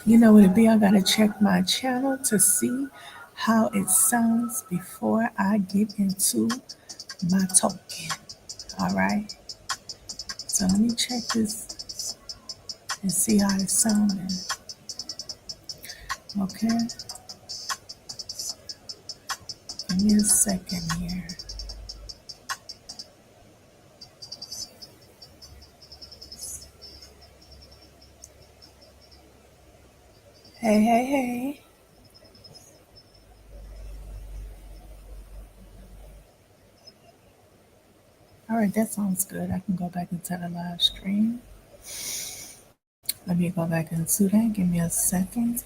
You know what it be? I gotta check my channel to see how it sounds before I get into my talking. All right. So let me check this and see how it's sounding. Okay. Give me a second here. Hey, hey, hey. All right, that sounds good. I can go back into the live stream. Let me go back into that. Give me a second.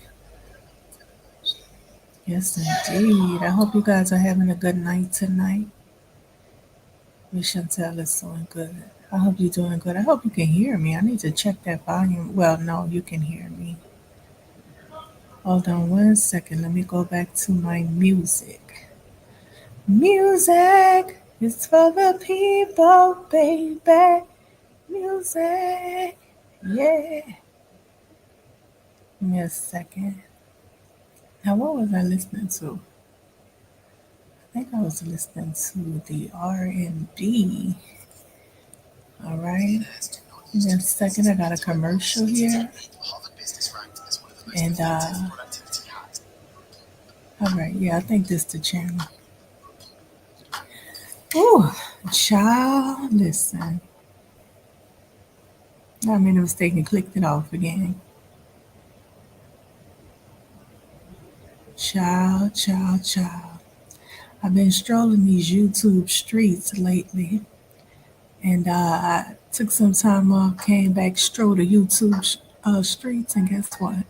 Yes, indeed. I hope you guys are having a good night tonight. Miss Chantell is doing good. I hope you're doing good. I hope you can hear me. I need to check that volume. Well, no, you can hear me. Hold on one second. Let me go back to my music. Music is for the people, baby. Music. Yeah. Give me a second. Now, what was I listening to? I think I was listening to the R&B. All right. Give me a second. I got a commercial here. And, all right. Yeah, I think this the channel. Ooh, child, listen. I made a mistake and clicked it off again. Child, child, child. I've been strolling these YouTube streets lately, and I took some time off, came back, strolled the YouTube streets, and guess what?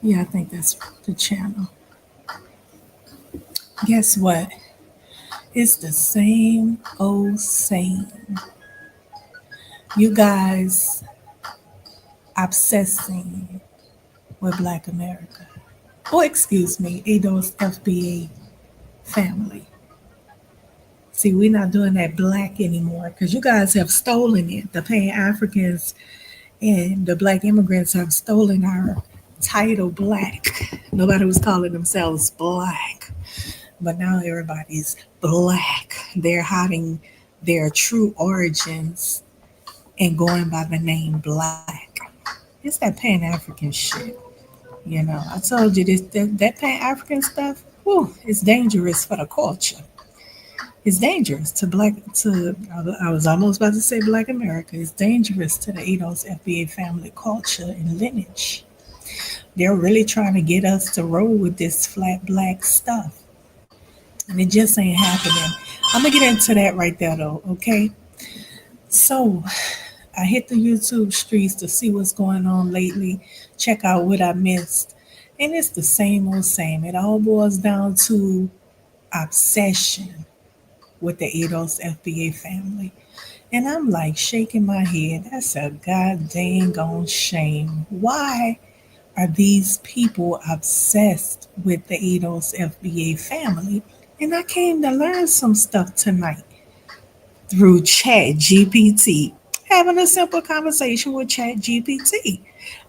Yeah, I think that's the channel. Guess what? It's the same old same. You guys obsessing with Black America. Oh, excuse me, ADOS FBA family. See, we're not doing that black anymore because you guys have stolen it. The Pan Africans and the black immigrants have stolen our title black. Nobody was calling themselves black, but now everybody's black. They're hiding their true origins and going by the name black. It's that Pan African shit. You know, I told you this that Pan African stuff. Whew, it's dangerous for the culture. It's dangerous to black to. I was almost about to say Black America. It's dangerous to the ADOS FBA family culture and lineage. They're really trying to get us to roll with this flat black stuff, and it just ain't happening. I'm gonna get into that right there, though. Okay, so I hit the YouTube streets to see what's going on lately, check out what I missed, and it's the same old same. It all boils down to obsession with the ADOS FBA family. And I'm like shaking my head. That's a god dang on shame. Why are these people obsessed with the ADOS FBA family? And I came to learn some stuff tonight through Chat GPT. Having a simple conversation with Chat GPT.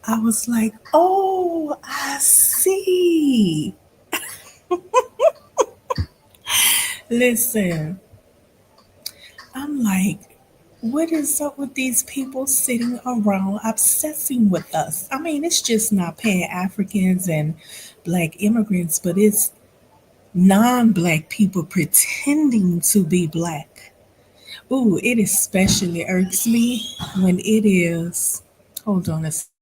I was like, oh, I see. Listen, I'm like, what is up with these people sitting around obsessing with us? I mean, it's just not Pan Africans and black immigrants, but it's non black people pretending to be black. Ooh, it especially irks me when it is. Hold on a second.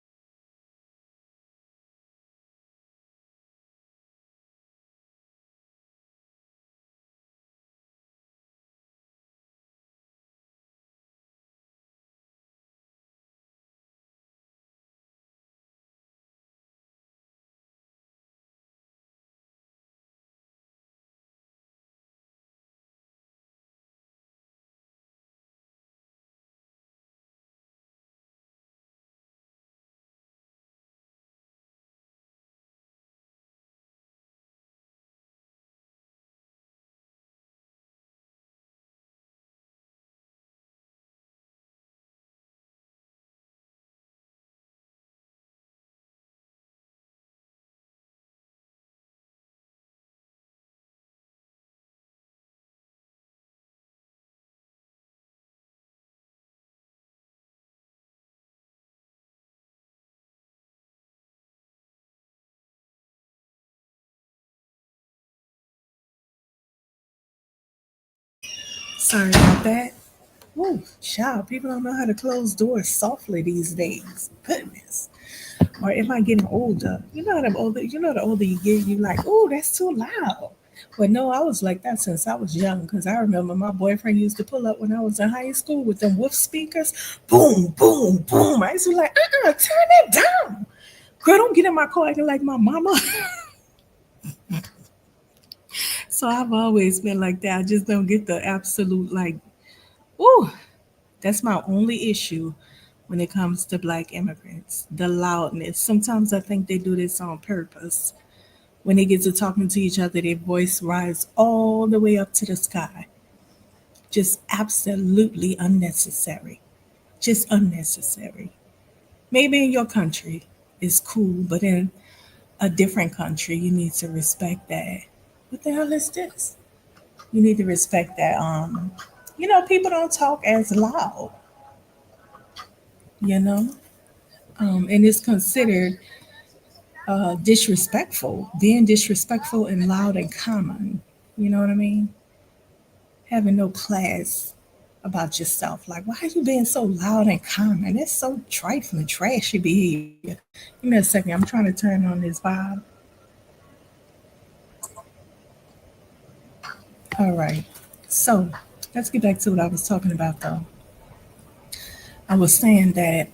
Sorry about that. Woo, child, people don't know how to close doors softly these days. Goodness. Or am I getting older? The older you get, you like, oh, that's too loud. But no, I was like that since I was young because I remember my boyfriend used to pull up when I was in high school with them woof speakers. Boom, boom, boom. I used to be like, turn that down. Girl, don't get in my car acting like my mama. So I've always been like that. I just don't get the absolute like, ooh, that's my only issue when it comes to black immigrants. The loudness. Sometimes I think they do this on purpose. When they get to talking to each other, their voice rise all the way up to the sky. Just absolutely unnecessary. Just unnecessary. Maybe in your country it's cool, but in a different country you need to respect that. What the hell is this? You need to respect that people don't talk as loud, you know? And it's considered disrespectful, being disrespectful and loud and common. You know what I mean? Having no class about yourself. Like, why are you being so loud and common? That's so trifling, trashy behavior. Give me a second. I'm trying to turn on this vibe. All right. So let's get back to what I was talking about, though. I was saying that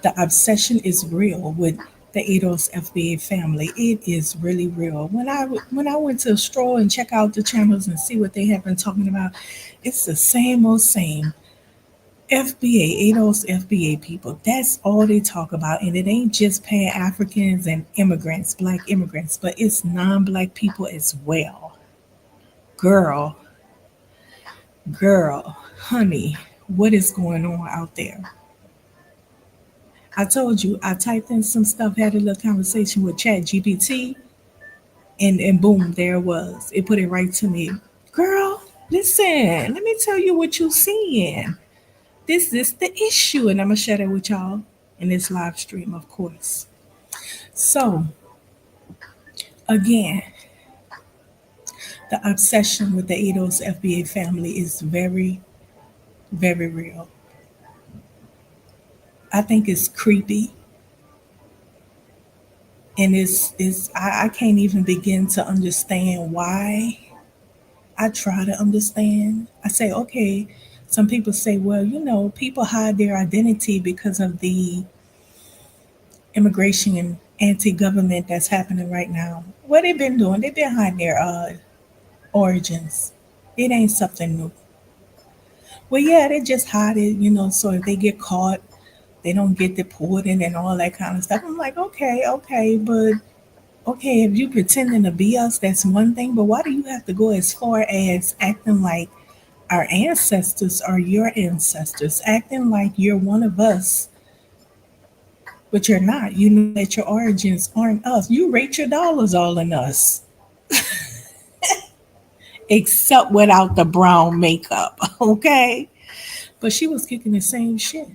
the obsession is real with the Ados FBA family. It is really real. When I went to stroll and check out the channels and see what they have been talking about, it's the same old same. FBA, Ados FBA people. That's all they talk about, and it ain't just Pan Africans and immigrants, black immigrants, but it's non-black people as well. Girl, girl, honey, what is going on out there? I told you, I typed in some stuff, had a little conversation with Chat GPT, and boom, there it was. It put it right to me. Girl, listen, let me tell you what you're seeing. This is the issue, and I'm gonna share it with y'all in this live stream, of course. So, again, the obsession with the Ados FBA family is very, very real. I think it's creepy, and I can't even begin to understand why. I try to understand. I say, okay, some people say, well, people hide their identity because of the immigration and anti-government that's happening right now. What they've been doing, they've been hiding their origins. It ain't something new. Well, yeah, they just hide it, so if they get caught, they don't get deported and all that kind of stuff. I'm like, okay, but okay, if you pretending to be us, that's one thing, but why do you have to go as far as acting like our ancestors are your ancestors, acting like you're one of us, but you're not. You know that your origins aren't us. You rate your dollars all in us, except without the brown makeup, okay? But she was kicking the same shit.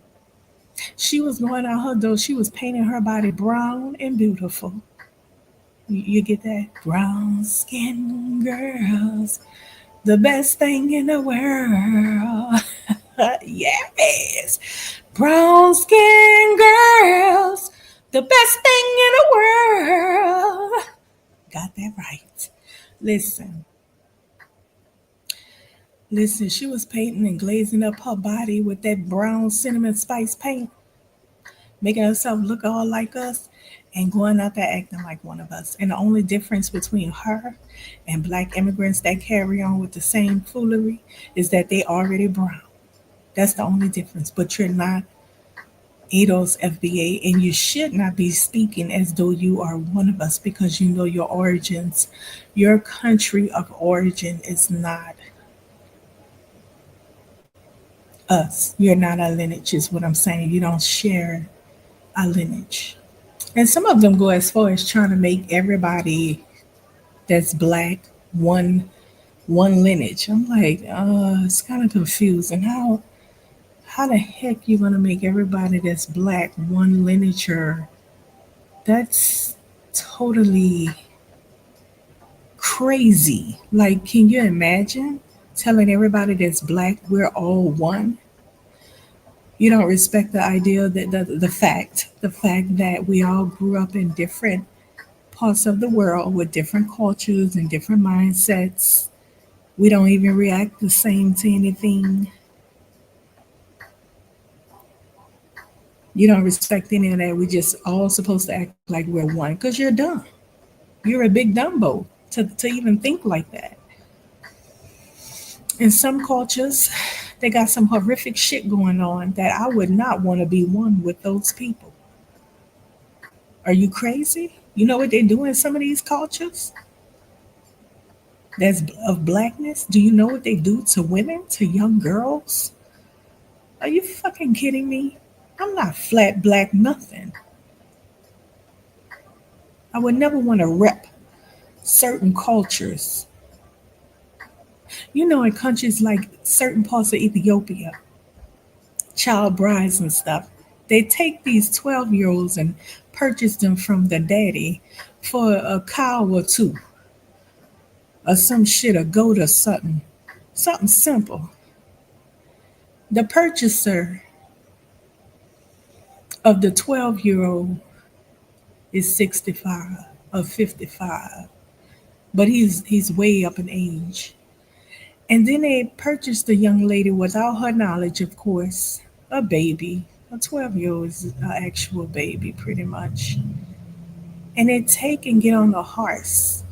She was going out her door. She was painting her body brown and beautiful. You get that? Brown skin girls, the best thing in the world. Yes. Brown skin girls, the best thing in the world. Got that right. Listen, listen, she was painting and glazing up her body with that brown cinnamon spice paint, making herself look all like us and going out there acting like one of us. And the only difference between her and black immigrants that carry on with the same foolery is that they already brown. That's the only difference. But you're not ADOS FBA, and you should not be speaking as though you are one of us because you know your origins. Your country of origin is not us. You're not our lineage, is what I'm saying. You don't share our lineage. And some of them go as far as trying to make everybody that's black one lineage. I'm like, it's kind of confusing. How the heck you gonna make everybody that's black one lineage? That's totally crazy. Like, can you imagine? telling everybody that's black we're all one. You don't respect the idea that the fact that we all grew up in different parts of the world with different cultures and different mindsets. We don't even react the same to anything. You don't respect any of that. We just all supposed to act like we're one because you're dumb. You're a big dumbo to even think like that. In some cultures, they got some horrific shit going on that I would not want to be one with those people. Are you crazy? You know what they do in some of these cultures that's of blackness? Do you know what they do to women, to young girls? Are you fucking kidding me? I'm not flat black nothing. I would never want to rep certain cultures. You know, in countries like certain parts of Ethiopia, child brides and stuff, they take these 12-year-olds and purchase them from the daddy for a cow or two or some shit, a goat or something. Something simple. The purchaser of the 12-year-old is 65 or 55, but he's way up in age. And then they purchased the young lady without her knowledge, of course, a baby. A 12-year-old is an actual baby, pretty much. And they take and get on a horse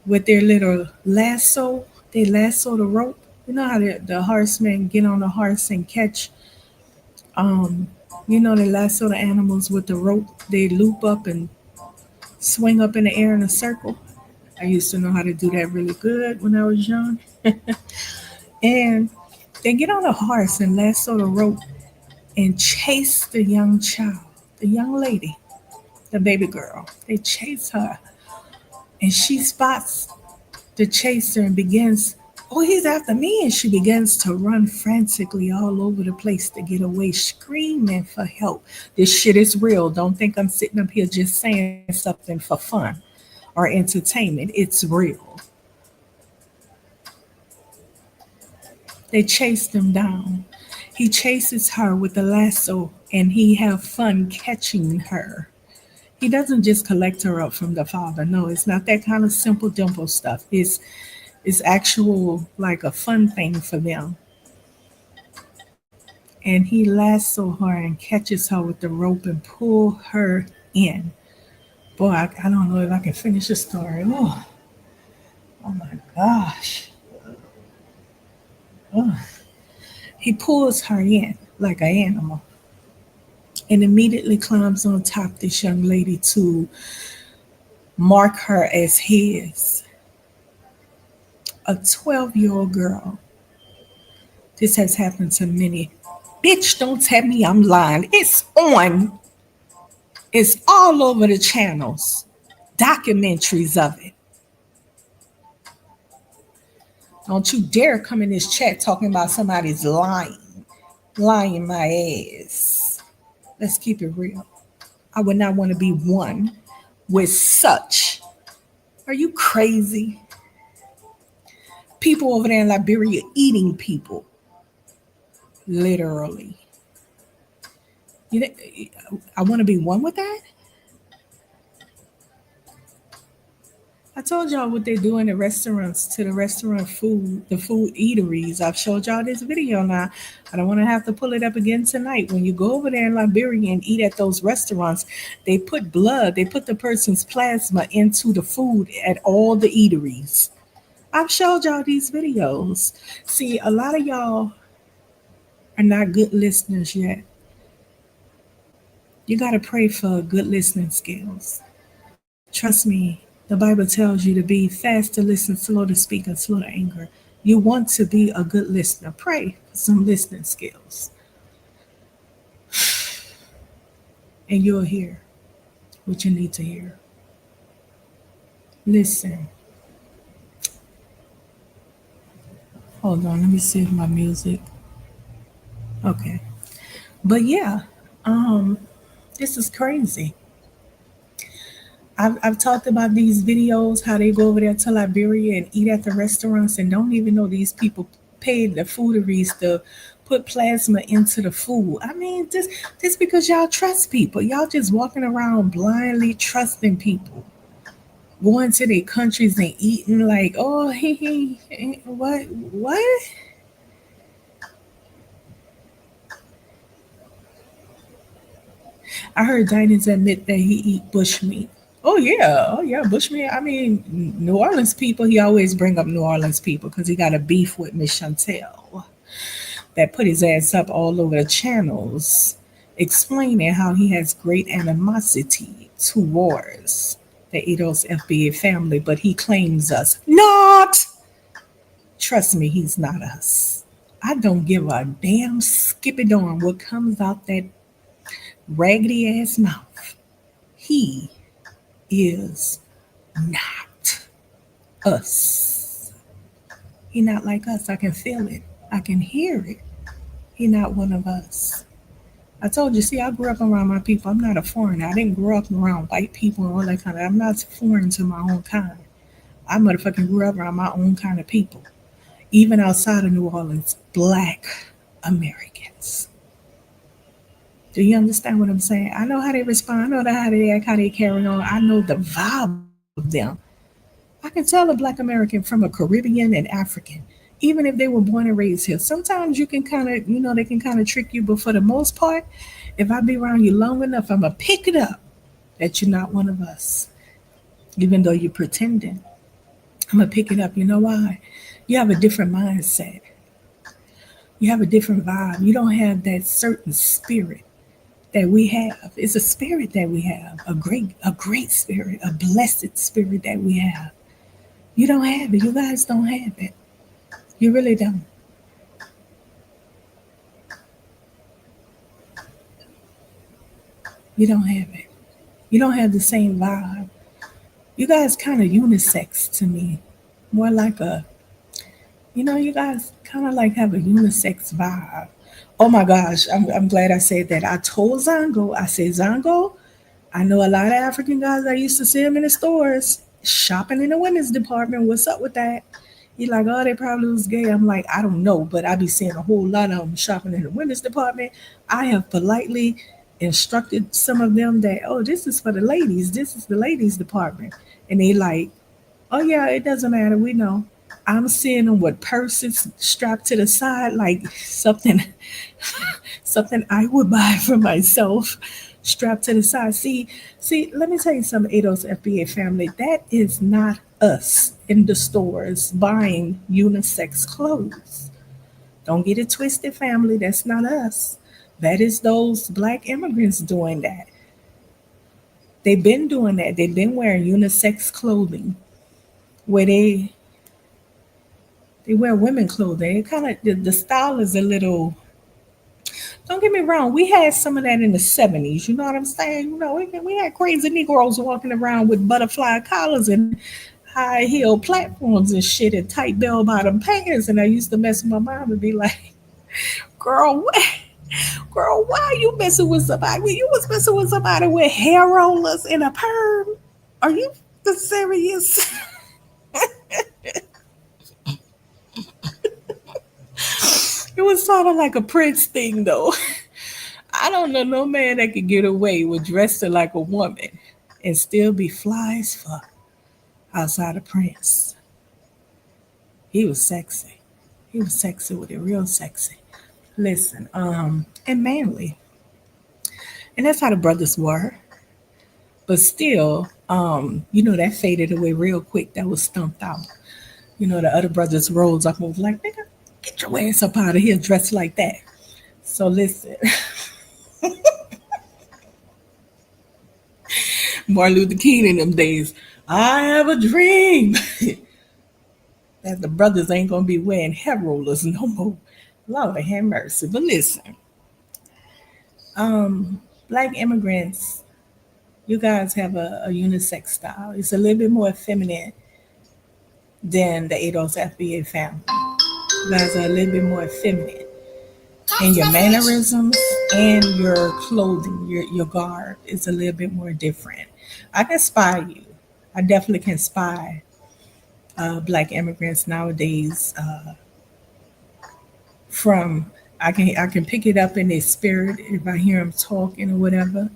with their little lasso. They lasso the rope. You know how the horsemen get on the horse and catch, um, they lasso the animals with the rope. They loop up and swing up in the air in a circle. I used to know how to do that really good when I was young. And they get on a horse and lasso the rope and chase the young child, the young lady, the baby girl. They chase her, and she spots the chaser and begins, oh, he's after me. And she begins to run frantically all over the place to get away, screaming for help. This shit is real. Don't think I'm sitting up here just saying something for fun or entertainment. It's real. They chase them down. He chases her with the lasso and he have fun catching her. He doesn't just collect her up from the father. No, it's not that kind of simple dimple stuff. It's actual like a fun thing for them. And he lasso her and catches her with the rope and pull her in. Boy, I don't know if I can finish the story. Oh my gosh. Oh. He pulls her in like an animal and immediately climbs on top this young lady to mark her as his. A 12-year-old girl. This has happened to many. Bitch, don't tell me I'm lying. It's on. It's all over the channels. Documentaries of it. Don't you dare come in this chat talking about somebody's lying. Lying my ass. Let's keep it real. I would not want to be one with such. Are you crazy? People over there in Liberia eating people. Literally. You know, I want to be one with that. I told y'all what they do in the restaurants to the restaurant food, the food eateries. I've showed y'all this video now. I don't want to have to pull it up again tonight. When you go over there in Liberia and eat at those restaurants, they put blood, they put the person's plasma into the food at all the eateries. I've showed y'all these videos. See, a lot of y'all are not good listeners yet. You got to pray for good listening skills. Trust me, the Bible tells you to be fast to listen, slow to speak, and slow to anger. You want to be a good listener. Pray for some listening skills. And you'll hear what you need to hear. Listen. Hold on, let me see if my music. Okay. But yeah, this is crazy. I've talked about these videos, how they go over there to Liberia and eat at the restaurants and don't even know these people paid the foodieries to put plasma into the food. I mean, just because y'all trust people. Y'all just walking around blindly trusting people. Going to their countries and eating like, oh, what? I heard Diners admit that he eat bushmeat. Oh yeah, bushmeat. I mean, New Orleans people. He always bring up New Orleans people because he got a beef with Miss Chantell that put his ass up all over the channels, explaining how he has great animosity towards the Edos FBA family, but he claims us not. Trust me, he's not us. I don't give a damn skippy darn what comes out that raggedy ass mouth. He is not us. He not like us. I can feel it. I can hear it. He not one of us. I told you, see, I grew up around my people. I'm not a foreigner. I didn't grow up around white people and all that kind of. I'm not foreign to my own kind. I motherfucking grew up around my own kind of people. Even outside of New Orleans, black Americans. Do you understand what I'm saying? I know how they respond. I know how they act, how they carry on. I know the vibe of them. I can tell a black American from a Caribbean and African, even if they were born and raised here. Sometimes you can kind of, they can kind of trick you, but for the most part, if I be around you long enough, I'm going to pick it up that you're not one of us, even though you're pretending. I'm going to pick it up. You know why? You have a different mindset. You have a different vibe. You don't have that certain spirit that we have. It's a spirit that we have, a great spirit, a blessed spirit that we have. You don't have it. You guys don't have it. You really don't. You don't have it. You don't have the same vibe. You guys kind of unisex to me. More like you guys kind of like have a unisex vibe. Oh my gosh, I'm glad I said that. I told Zongo, I said, Zongo, I know a lot of African guys. I used to see them in the stores shopping in the women's department. What's up with that? He like, oh, they probably was gay. I'm like, I don't know, but I be seeing a whole lot of them shopping in the women's department. I have politely instructed some of them that, oh, this is for the ladies. This is the ladies department. And they like, oh yeah, it doesn't matter. We know. I'm seeing them with purses strapped to the side, like something I would buy for myself, strapped to the side. See, let me tell you something, Ados FBA family. That is not us in the stores buying unisex clothes. Don't get it twisted, family. That's not us. That is those black immigrants doing that. They've been doing that. They've been wearing unisex clothing where they wear women clothing. It kind of the style is a little. Don't get me wrong. We had some of that in the '70s. You know what I'm saying? We had crazy Negroes walking around with butterfly collars and high heel platforms and shit and tight bell bottom pants. And I used to mess with my mom and be like, "Girl, girl, why are you messing with somebody? When you was messing with somebody with hair rollers and a perm? Are you serious?" It was sort of like a Prince thing, though. I don't know no man that could get away with dressing like a woman and still be fly as fuck outside of Prince. He was sexy. He was sexy with it, real sexy. Listen, and manly. And that's how the brothers were. But still, that faded away real quick. That was stumped out. The other brothers rose up and was like, nigga, get your ass up out of here dressed like that. So listen, Martin Luther King in them days, I have a dream that the brothers ain't gonna be wearing hair rollers no more. Lord have mercy. But listen, black immigrants, you guys have a unisex style. It's a little bit more feminine than the Ados FBA family. You guys are a little bit more feminine in your mannerisms and your clothing, your garb is a little bit more different. I can spy you. I definitely can spy black immigrants nowadays from I can pick it up in their spirit if I hear them talking or whatever.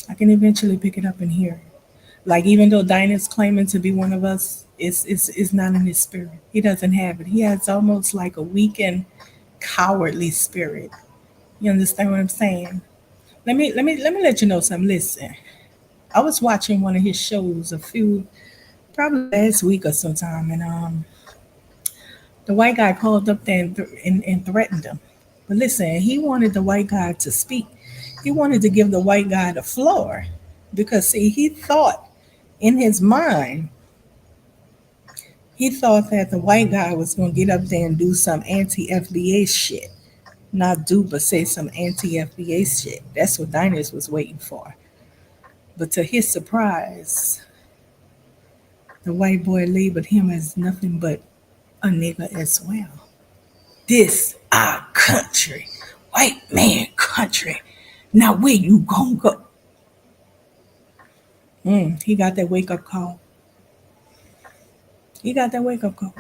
I can eventually pick it up and hear it. Like even though Dinah's claiming to be one of us, it's not in his spirit. He doesn't have it. He has almost like a weakened, cowardly spirit. You understand what I'm saying? Let me let you know something. Listen, I was watching one of his shows probably last week or sometime, and the white guy called up there and threatened him. But listen, he wanted the white guy to speak. He wanted to give the white guy the floor because see, in his mind, he thought that the white guy was going to get up there and do some anti FBA shit. Not do, but say some anti FBA shit. That's what Diners was waiting for. But to his surprise, the white boy labeled him as nothing but a nigga as well. This our country, white man country. Now where you gonna go? He got that wake up call. He got that wake up call.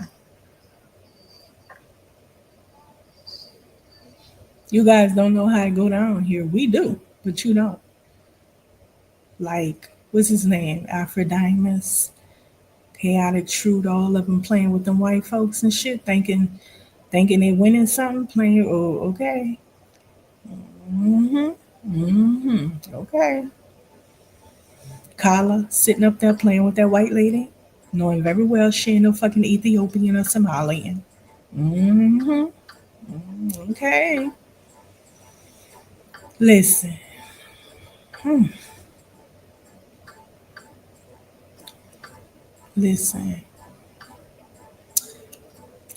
You guys don't know how to go down here. We do, but you don't. Like, what's his name? Aphrodite, Chaotic Truth, all of them playing with them white folks and shit, thinking they winning something, playing, oh, okay. Mm-hmm. Mm-hmm. Okay. Kala sitting up there playing with that white lady, knowing very well she ain't no fucking Ethiopian or Somalian. Mm-hmm. Okay. Listen. Listen.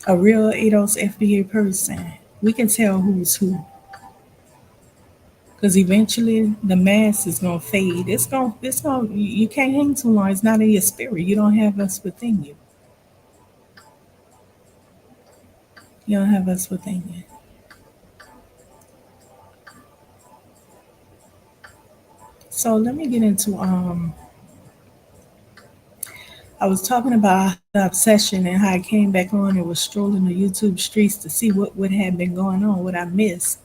A real ADOS FBA person, we can tell who's who. Because eventually the mass is gonna fade. You can't hang too long. It's not in your spirit. You don't have us within you. You don't have us within you. So let me get into I was talking about the obsession and how I came back on and was strolling the YouTube streets to see what had been going on, what I missed.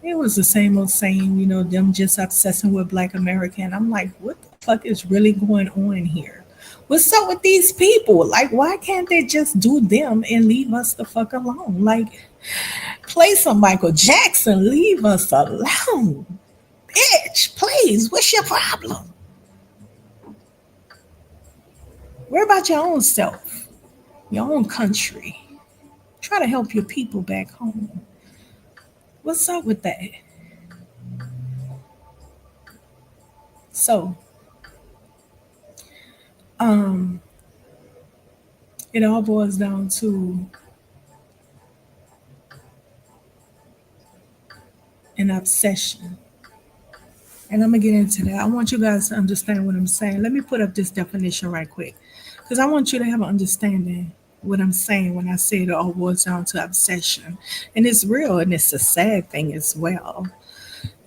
It was the same old same, them just obsessing with Black America. And I'm like, what the fuck is really going on here? What's up with these people? Like, why can't they just do them and leave us the fuck alone? Like, play some Michael Jackson, leave us alone. Bitch, please, what's your problem? Worry about your own self, your own country. Try to help your people back home. What's up with that? So, um, it all boils down to an obsession. And I'm gonna get into that. I want you guys to understand what I'm saying. Let me put up this definition right quick. Because I want you to have an understanding what I'm saying when I say it all boils down to obsession. And it's real and it's a sad thing as well.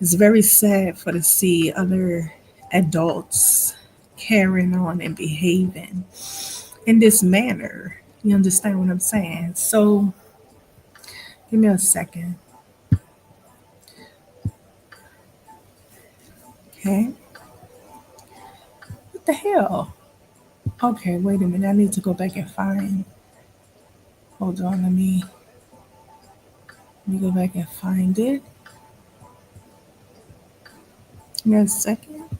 It's very sad for to see other adults carrying on and behaving in this manner. You understand what I'm saying? So give me a second. Okay. What the hell? Okay, wait a minute. I need to go back and find. Hold on, let me go back and find it. Give me a second.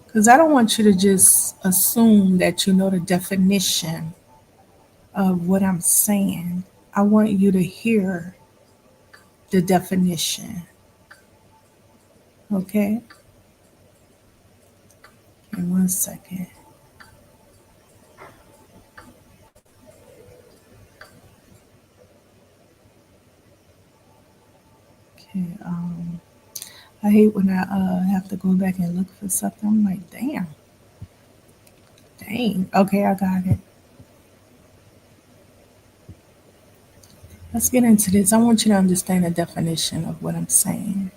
Because I don't want you to just assume that you know the definition of what I'm saying. I want you to hear the definition. Okay? Give me one second. Okay, I hate when I have to go back and look for something. I'm like, damn. Dang. Okay, I got it. Let's get into this. I want you to understand the definition of what I'm saying.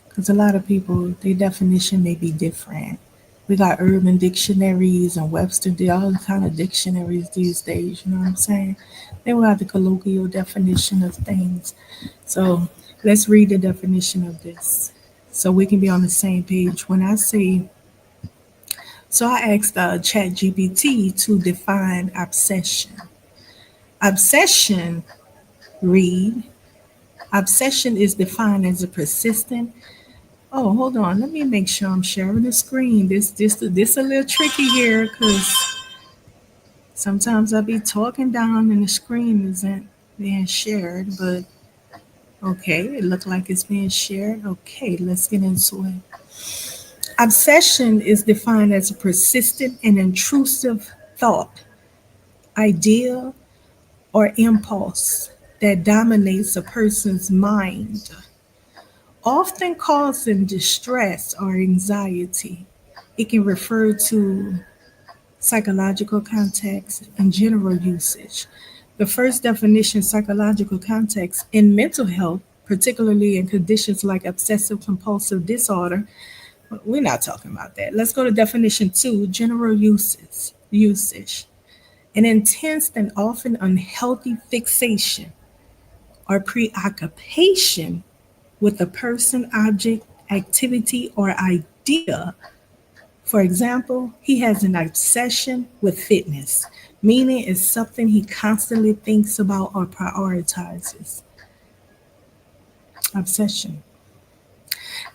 Because a lot of people, their definition may be different. We got urban dictionaries and Webster, all kind of dictionaries these days, you know what I'm saying? Then we got the colloquial definition of things. So let's read the definition of this so we can be on the same page. When I say, so I asked ChatGPT to define obsession. Obsession, read, obsession is defined as a persistent. Oh, hold on. Let me make sure I'm sharing the screen. This a little tricky here because sometimes I be talking down and the screen isn't being shared. But okay, it looked like it's being shared. Okay, let's get into it. Obsession is defined as a persistent and intrusive thought, idea, or impulse that dominates a person's mind, often causing distress or anxiety. It can refer to psychological context and general usage. The first definition, psychological context, in mental health, particularly in conditions like obsessive compulsive disorder, we're not talking about that. Let's go to definition two, general usage. Usage. An intense and often unhealthy fixation or preoccupation with a person, object, activity, or idea. For example, he has an obsession with fitness, meaning it's something he constantly thinks about or prioritizes. Obsession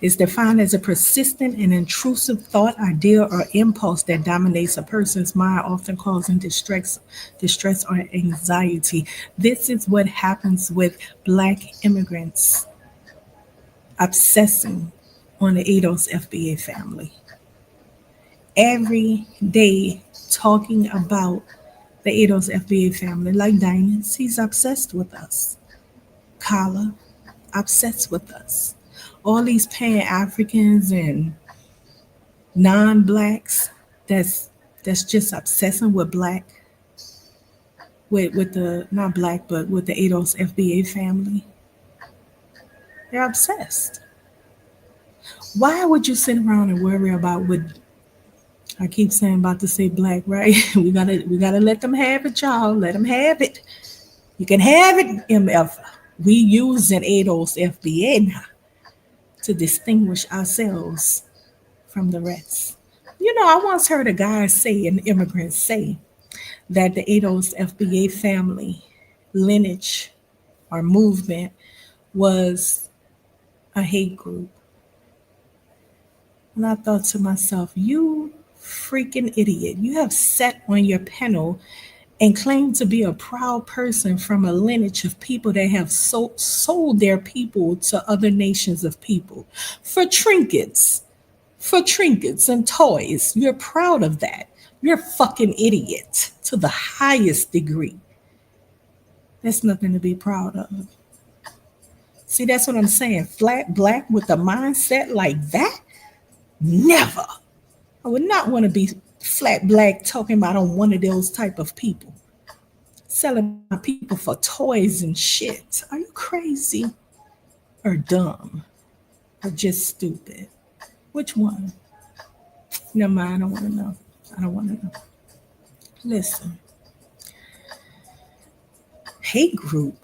is defined as a persistent and intrusive thought, idea, or impulse that dominates a person's mind, often causing distress or anxiety. This is what happens with Black immigrants obsessing on the ADOS FBA family. Every day talking about the ADOS FBA family, like Diamonds, he's obsessed with us. Kala, obsessed with us. All these Pan Africans and non-blacks that's just obsessing with black, with the not black but with the ADOS FBA family. They're obsessed. Why would you sit around and worry about what I keep saying about to say black, right? We gotta let them have it, y'all. Let them have it. You can have it, MF. We use an ADOS FBA now to distinguish ourselves from the rest. You know, I once heard a guy say, an immigrant say, that the ADOS FBA family lineage or movement was a hate group. And I thought to myself, you freaking idiot. You have sat on your panel and claimed to be a proud person from a lineage of people that have sold their people to other nations of people for trinkets, and toys. You're proud of that. You're a fucking idiot to the highest degree. That's nothing to be proud of. See, that's what I'm saying. Flat black with a mindset like that? Never. I would not want to be flat black talking about I'm one of those type of people. Selling my people for toys and shit. Are you crazy? Or dumb? Or just stupid? Which one? Never mind, I don't want to know. I don't want to know. Listen, hate group.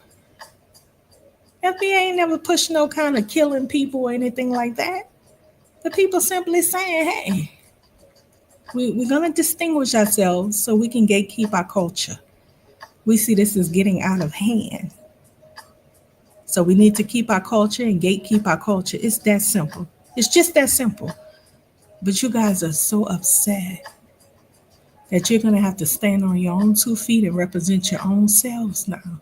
FBI ain't never pushed no kind of killing people or anything like that. The people simply saying, hey, we're going to distinguish ourselves so we can gatekeep our culture. We see this is getting out of hand. So we need to keep our culture and gatekeep our culture. It's that simple. It's just that simple. But you guys are so upset that you're going to have to stand on your own 2 feet and represent your own selves now.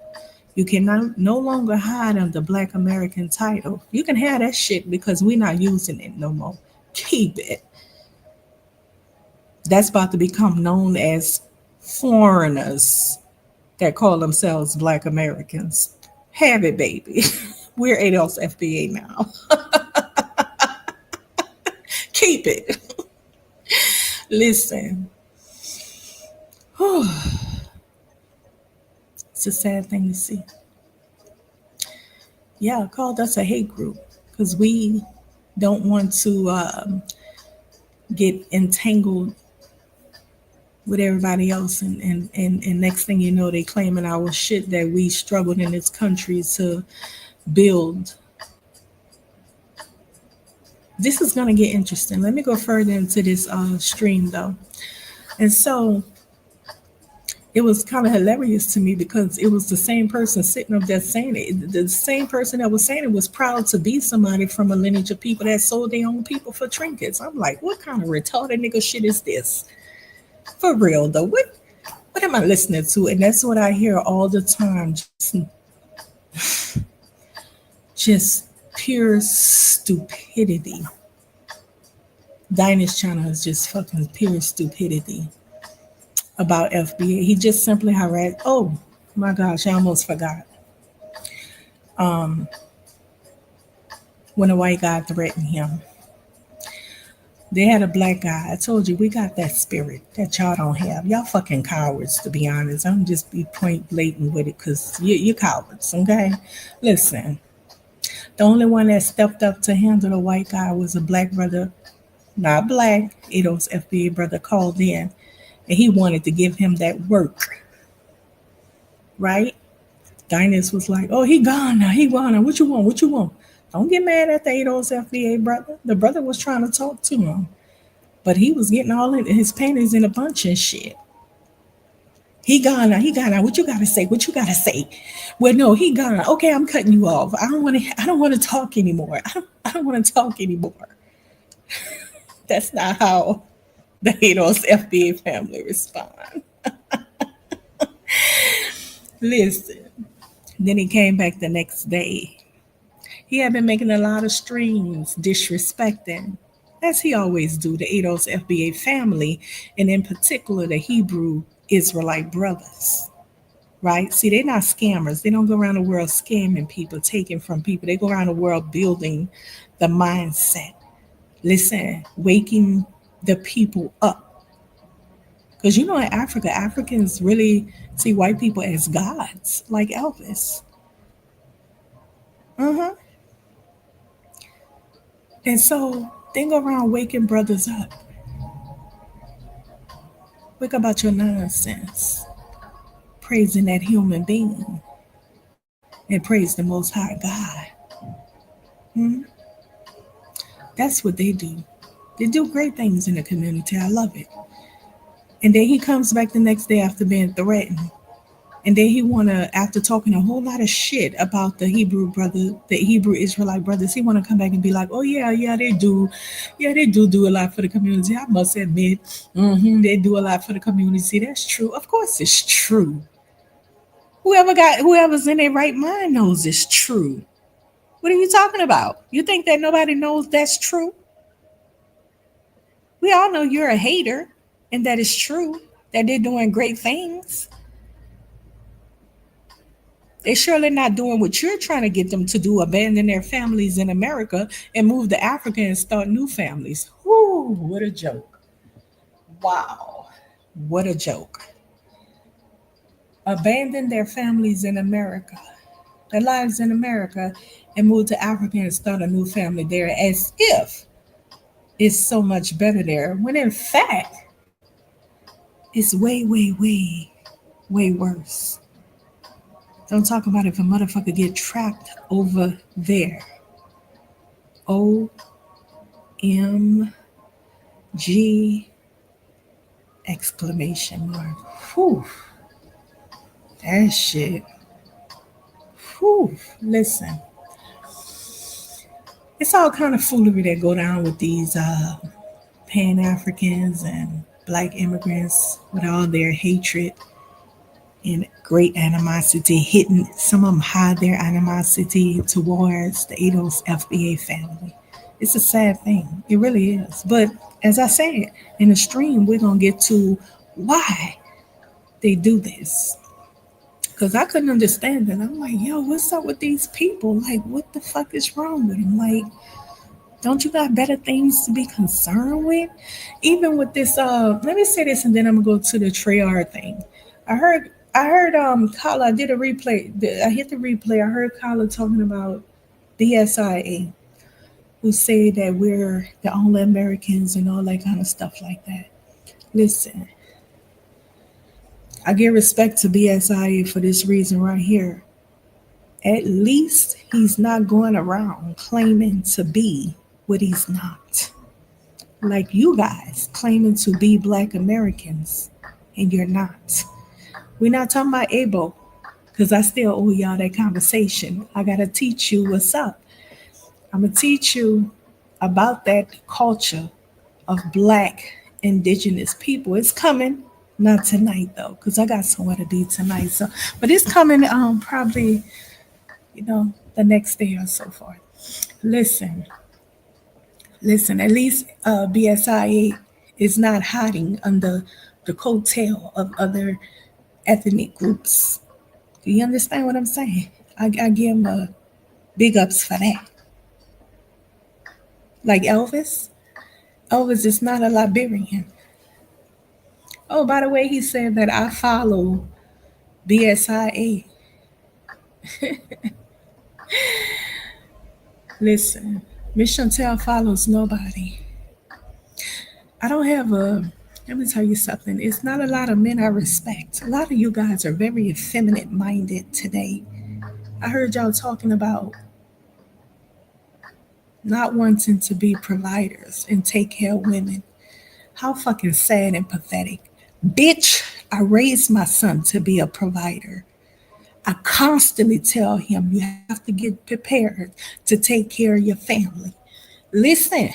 You can no longer hide under Black American title. You can have that shit because we're not using it no more. Keep it. That's about to become known as foreigners that call themselves Black Americans. Have it, baby. We're ADOS FBA now. Keep it. Listen. It's a sad thing to see. Yeah, called us a hate group because we don't want to get entangled with everybody else, and next thing you know, they claiming our shit that we struggled in this country to build. This is going to get interesting. Let me go further into this stream though. And so it was kind of hilarious to me because it was the same person sitting up there saying it. The same person that was saying it was proud to be somebody from a lineage of people that sold their own people for trinkets. I'm like, what kind of retarded nigga shit is this? For real though, what am I listening to? And that's what I hear all the time. Just pure stupidity. Dinah's channel is just fucking pure stupidity about FBA. He just simply harassed. Oh my gosh, I almost forgot. When a white guy threatened him, they had a black guy. I told you we got that spirit that y'all don't have. Y'all fucking cowards, to be honest. I'm just be point blatant with it because you're cowards, okay? Listen, the only one that stepped up to handle the white guy was a black brother, not black, Ado's FBA brother called in, and he wanted to give him that work, right? Dinus was like, oh, he gone now. He gone now. What you want? What you want? Don't get mad at the Ado's FBA brother. The brother was trying to talk to him, but he was getting all in his panties in a bunch and shit. He gone now. He gone now. What you gotta say? What you gotta say? Well, no, he gone. Okay, I'm cutting you off. I don't want to. I don't want to talk anymore. I don't want to talk anymore. That's not how the Ado's FBA family respond. Listen. Then he came back the next day. He had been making a lot of streams disrespecting, as he always do, the Ado's FBA family, and in particular the Hebrew Israelite brothers. Right? See, they're not scammers. They don't go around the world scamming people, taking from people. They go around the world building the mindset. Listen, waking the people up. Because you know, in Africa, Africans really see white people as gods, like Elvis. Uh-huh. And so they go around waking brothers up. Wake up about your nonsense. Praising that human being. And praise the Most High God. Hmm? That's what they do. They do great things in the community. I love it. And then he comes back the next day after being threatened. And then he wanna, after talking a whole lot of shit about the Hebrew brother, the Hebrew Israelite brothers, he wanna come back and be like, "Oh yeah, they do, do a lot for the community. I must admit, they do a lot for the community. That's true. Of course, it's true. Whoever's in their right mind knows it's true. What are you talking about? You think that nobody knows that's true? We all know you're a hater, and that is true. That they're doing great things." They're surely not doing what you're trying to get them to do, abandon their families in America and move to Africa and start new families. Whoo, what a joke. Wow, what a joke. Abandon their families in America, their lives in America, and move to Africa and start a new family there as if it's so much better there, when in fact, it's way, way, way, way worse. Don't talk about if a motherfucker get trapped over there. OMG exclamation mark. Whew. That shit. Whew. Listen. It's all kind of foolery that go down with these Pan-Africans and black immigrants with all their hatred and great animosity hitting. Some of them hide their animosity towards the Ados FBA family. It's a sad thing. It really is. But as I said, in the stream, we're going to get to why they do this. Because I couldn't understand it. I'm like, yo, what's up with these people? Like, what the fuck is wrong with them? Like, don't you got better things to be concerned with? Even with this, let me say this and then I'm going to go to the Treyarch thing. I heard Kala, I did a replay. I hit the replay. I heard Kala talking about DSIA. who say that we're the only Americans and all that kind of stuff like that. Listen, I give respect to BSIA for this reason right here. At least he's not going around claiming to be what he's not. Like you guys claiming to be Black Americans and you're not. We're not talking about able because I still owe y'all that conversation. I got to teach you what's up. I'm going to teach you about that culture of Black indigenous people. It's coming. Not tonight though, because I got somewhere to be tonight. So, but it's coming probably, the next day or so forth. Listen, at least BSIA is not hiding under the coattail of other ethnic groups. Do you understand what I'm saying? I give him a big ups for that. Like Elvis. Elvis is not a Liberian. Oh, by the way, he said that I follow BSIA. Listen, Miss Chantell follows nobody. I don't have a. Let me tell you something. It's not a lot of men I respect. A lot of you guys are very effeminate minded today. I heard y'all talking about not wanting to be providers and take care of women. How fucking sad and pathetic. Bitch, I raised my son to be a provider. I constantly tell him you have to get prepared to take care of your family. Listen,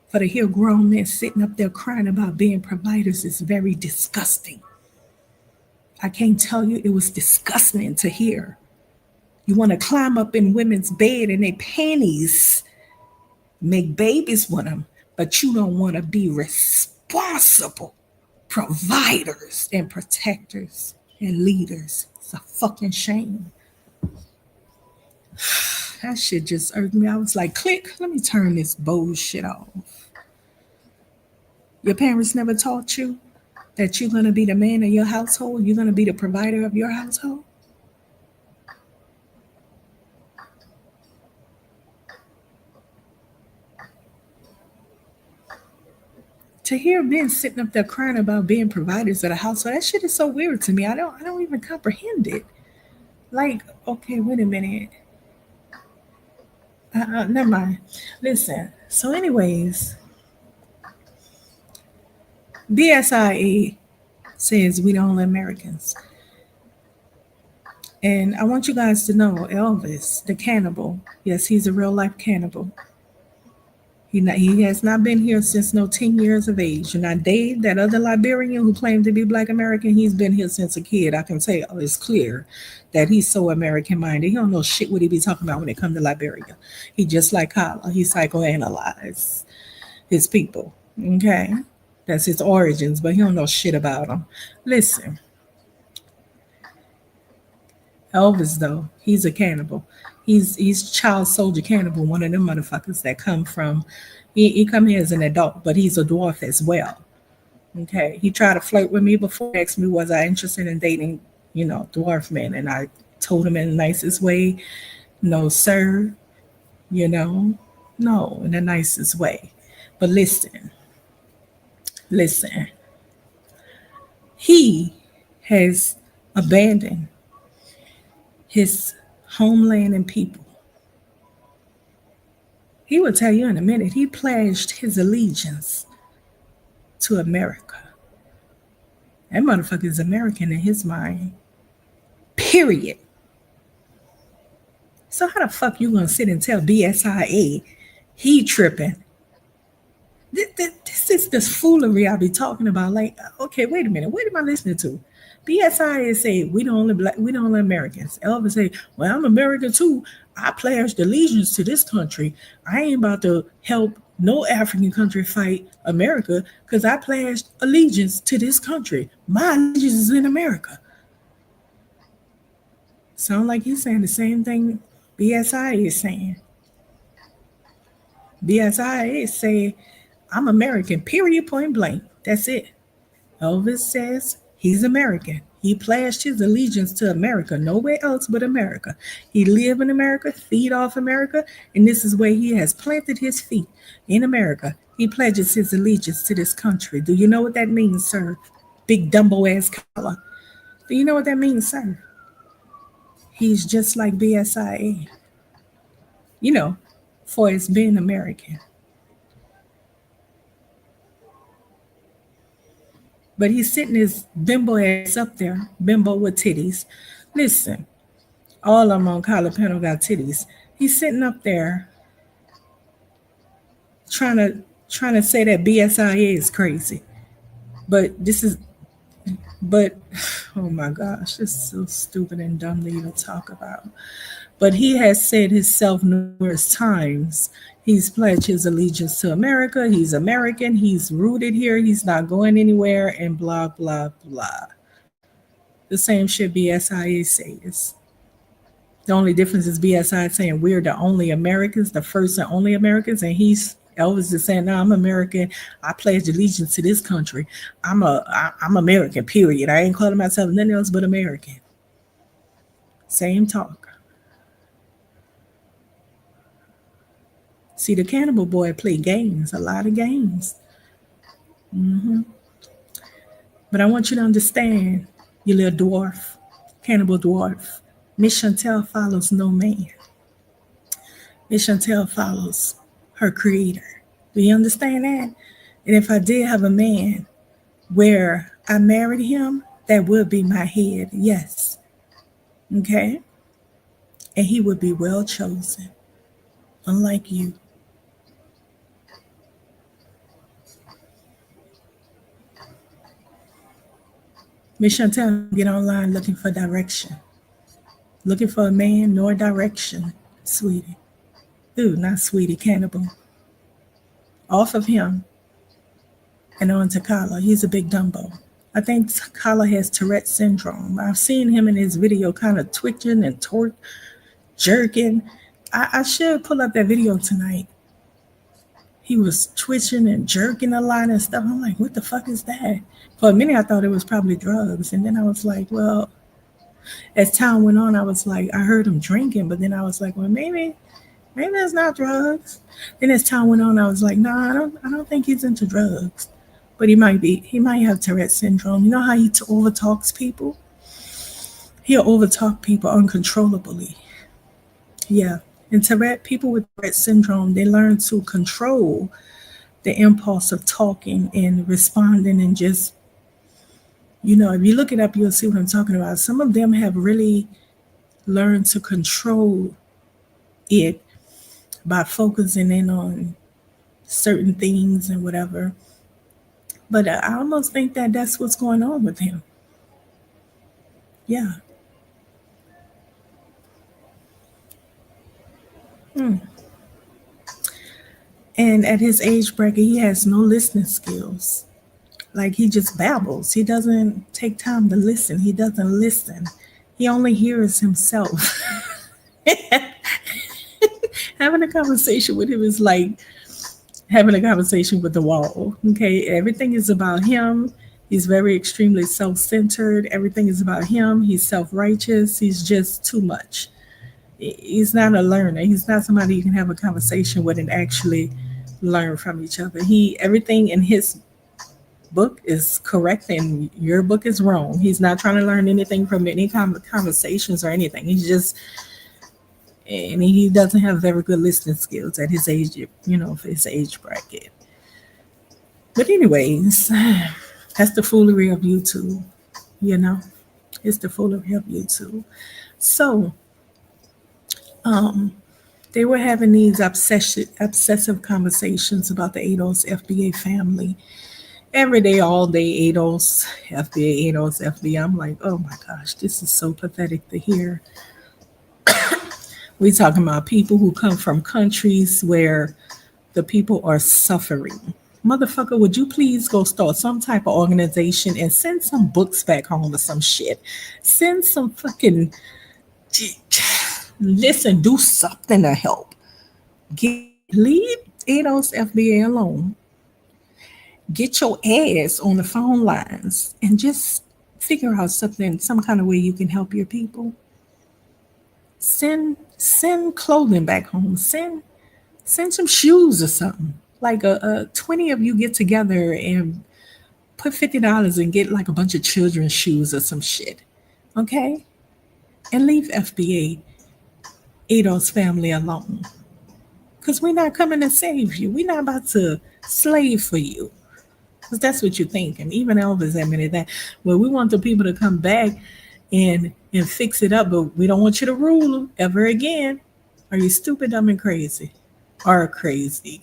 for to hear grown men sitting up there crying about being providers is very disgusting. I can't tell you, it was disgusting to hear. You want to climb up in women's bed in their panties, make babies with them, but you don't want to be responsible providers and protectors and leaders. It's a fucking shame. That shit just irked me. I was like, click, let me turn this bullshit off. Your parents never taught you that you're going to be the man of your household? You're going to be the provider of your household? To hear men sitting up there crying about being providers of the household, that shit is so weird to me. I don't even comprehend it. Like, okay, wait a minute. Never mind. Listen. So, anyways, BSIA says we the only Americans. And I want you guys to know Elvis, the cannibal, yes, he's a real life cannibal. He has not been here since no 10 years of age. And now Dave, that other Liberian who claimed to be Black American, he's been here since a kid. I can tell it's clear that he's so American minded. He don't know shit what he be talking about when it comes to Liberia. He just like Kala. He psychoanalyzed his people. Okay? That's his origins, but he don't know shit about them. Listen. Elvis, though, he's a cannibal. He's child soldier cannibal, one of them motherfuckers that come from. He come here as an adult, but he's a dwarf as well. Okay, he tried to flirt with me before. Asked me was I interested in dating, dwarf men, and I told him in the nicest way, no, sir. No, in the nicest way. But listen. He has abandoned his homeland and people. He will tell you in a minute, he pledged his allegiance to America. That motherfucker is American in his mind. Period. So how the fuck you gonna sit and tell BSIA he tripping? This is this foolery I be talking about. Like, okay, wait a minute, what am I listening to? BSIA say we the only Americans. Elvis say, well, I'm American too. I pledged allegiance to this country. I ain't about to help no African country fight America because I pledged allegiance to this country. My allegiance is in America. Sound like he's saying the same thing BSIA is saying. BSIA say, I'm American, period, point blank. That's it. Elvis says he's American. He pledged his allegiance to America, nowhere else but America. He lived in America, feed off America, and this is where he has planted his feet in America. He pledges his allegiance to this country. Do you know what that means, sir? Big Dumbo ass collar. Do you know what that means, sir? He's just like BSIA, you know, for his being American. But he's sitting his bimbo ass up there, bimbo with titties. Listen, all of them on collar panel got titties. He's sitting up there trying to trying to say that BSIA is crazy. But this is but oh my gosh, this is so stupid and dumb to even talk about. But he has said himself numerous times. He's pledged his allegiance to America. He's American. He's rooted here. He's not going anywhere and blah blah blah. The same shit BSIA says. The only difference is BSI saying we're the only Americans, the first and only Americans, and Elvis is saying, "No, I'm American. I pledge allegiance to this country. I'm American. Period. I ain't calling myself nothing else but American." Same talk. See, the Cannibal Boy play games, a lot of games. But I want you to understand, you little dwarf, Cannibal Dwarf. Miss Chantell follows no man. Miss Chantell follows her creator. Do you understand that? And if I did have a man where I married him, that would be my head, yes. Okay? And he would be well chosen, unlike you. Miss Chantel, get online looking for direction. Looking for a man, nor direction, sweetie. Ooh, not sweetie, cannibal. Off of him and on to Kala. He's a big Dumbo. I think Kala has Tourette syndrome. I've seen him in his video kind of twitching and jerking. I should pull up that video tonight. He was twitching and jerking a lot and stuff. I'm like, what the fuck is that? For a minute, I thought it was probably drugs. And then I was like, well, as time went on, I was like, I heard him drinking, but then I was like, well, maybe it's not drugs. Then as time went on, I was like, no, I don't think he's into drugs. But he might be. He might have Tourette syndrome. You know how he overtalks people? He'll overtalk people uncontrollably. Yeah. And Tourette, people with Tourette syndrome, they learn to control the impulse of talking and responding and just, if you look it up, you'll see what I'm talking about. Some of them have really learned to control it by focusing in on certain things and whatever. But I almost think that that's what's going on with him. Yeah. And at his age bracket, he has no listening skills. Like he just babbles. He doesn't take time to listen. He doesn't listen. He only hears himself. Having a conversation with him is like having a conversation with the wall. Okay, everything is about him. He's very extremely self-centered. Everything is about him. He's self-righteous. He's just too much. He's not a learner. He's not somebody you can have a conversation with and actually learn from each other. Everything in his book is correct and your book is wrong. He's not trying to learn anything from any kind of conversations or anything. And he doesn't have very good listening skills at his age, for his age bracket. But anyways, that's the foolery of YouTube, It's the foolery of YouTube. So, they were having these obsessive conversations about the ADOS FBA family. Every day, all day, ADOS, FBA, ADOS, FBA. I'm like, oh my gosh, this is so pathetic to hear. We talking about people who come from countries where the people are suffering. Motherfucker, would you please go start some type of organization and send some books back home or some shit? Send some fucking... Listen, do something to help. Leave ADOS FBA alone. Get your ass on the phone lines and just figure out something, some kind of way you can help your people, send clothing back home. Send some shoes or something. Like a 20 of you get together and put $50 and get like a bunch of children's shoes or some shit. Okay? And leave FBA Adolf's family alone. Because we're not coming to save you. We're not about to slave for you. Because that's what you're thinking. Even Elvis admitted that. Well, we want the people to come back and fix it up, but we don't want you to rule ever again. Are you stupid, dumb, and crazy? Or crazy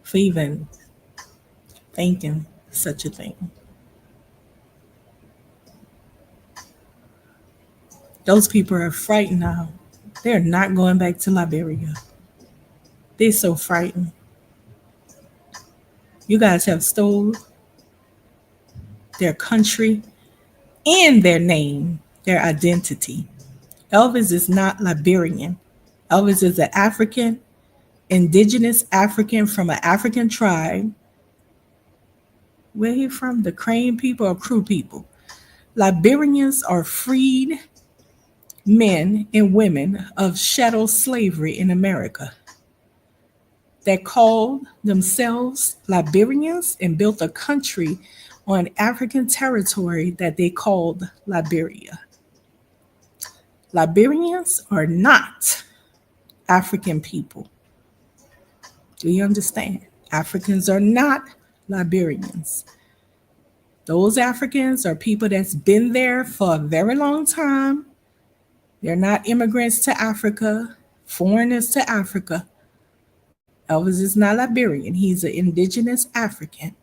for even thinking such a thing? Those people are frightened now. They're not going back to Liberia. They're so frightened. You guys have stole their country and their name, their identity. Elvis is not Liberian. Elvis is an African, indigenous African from an African tribe. Where he from? The Crane people or Crew people? Liberians are freed men and women of chattel slavery in America that called themselves Liberians and built a country on African territory that they called Liberia. Liberians are not African people. Do you understand? Africans are not Liberians. Those Africans are people that's been there for a very long time. They're not immigrants to Africa, foreigners to Africa. Elvis is not Liberian. He's an indigenous African.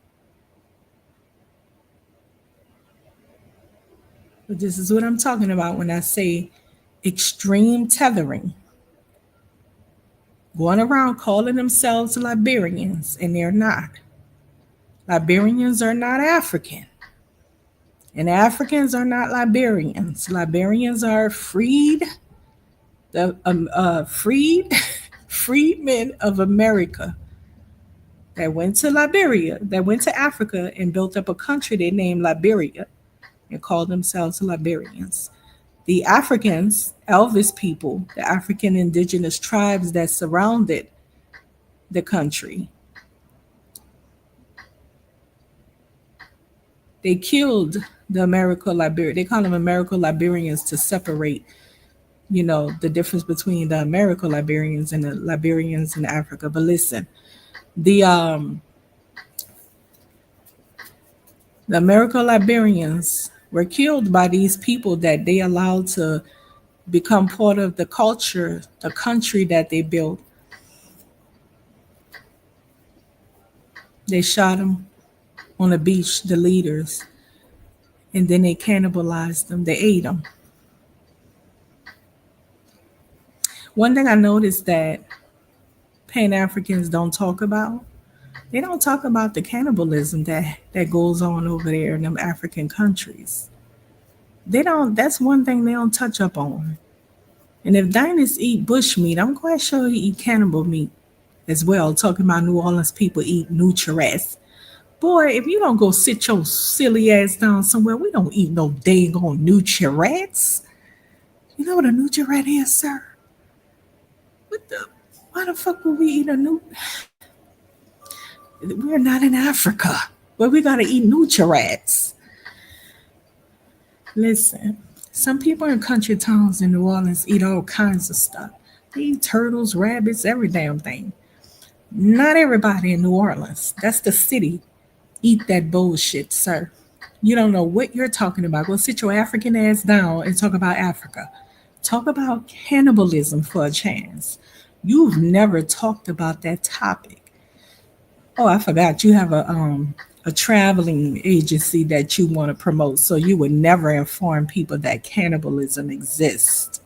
But this is what I'm talking about when I say extreme tethering. Going around calling themselves Liberians, and they're not. Liberians are not African. And Africans are not Liberians. Liberians are freed, freedmen of America that went to Liberia, that went to Africa and built up a country they named Liberia and called themselves Liberians. The Africans, Elvis people, the African indigenous tribes that surrounded the country, they killed the American Liberia. They call them American Liberians to separate, the difference between the American Liberians and the Liberians in Africa. But listen, the American Liberians were killed by these people that they allowed to become part of the culture, the country that they built. They shot them on the beach, the leaders, and then they cannibalized them. They ate them. One thing I noticed that Pan-Africans don't talk about, they don't talk about the cannibalism that goes on over there in them African countries. They don't, that's one thing they don't touch up on. And if Diners eat bush meat, I'm quite sure he eat cannibal meat as well. Talking about New Orleans people eat nutri-rats. Boy, if you don't go sit your silly ass down somewhere, we don't eat no dang on nutri-rats. You know what a nutri-rat is, sir? Why the fuck would we eat a nut? We're not in Africa, but we gotta eat nutri-rats. Listen, some people in country towns in New Orleans eat all kinds of stuff. They eat turtles, rabbits, every damn thing. Not everybody in New Orleans. That's the city. Eat that bullshit, sir. You don't know what you're talking about. Go sit your African ass down and talk about Africa. Talk about cannibalism for a chance. You've never talked about that topic. Oh, I forgot. You have a traveling agency that you want to promote, so you would never inform people that cannibalism exists.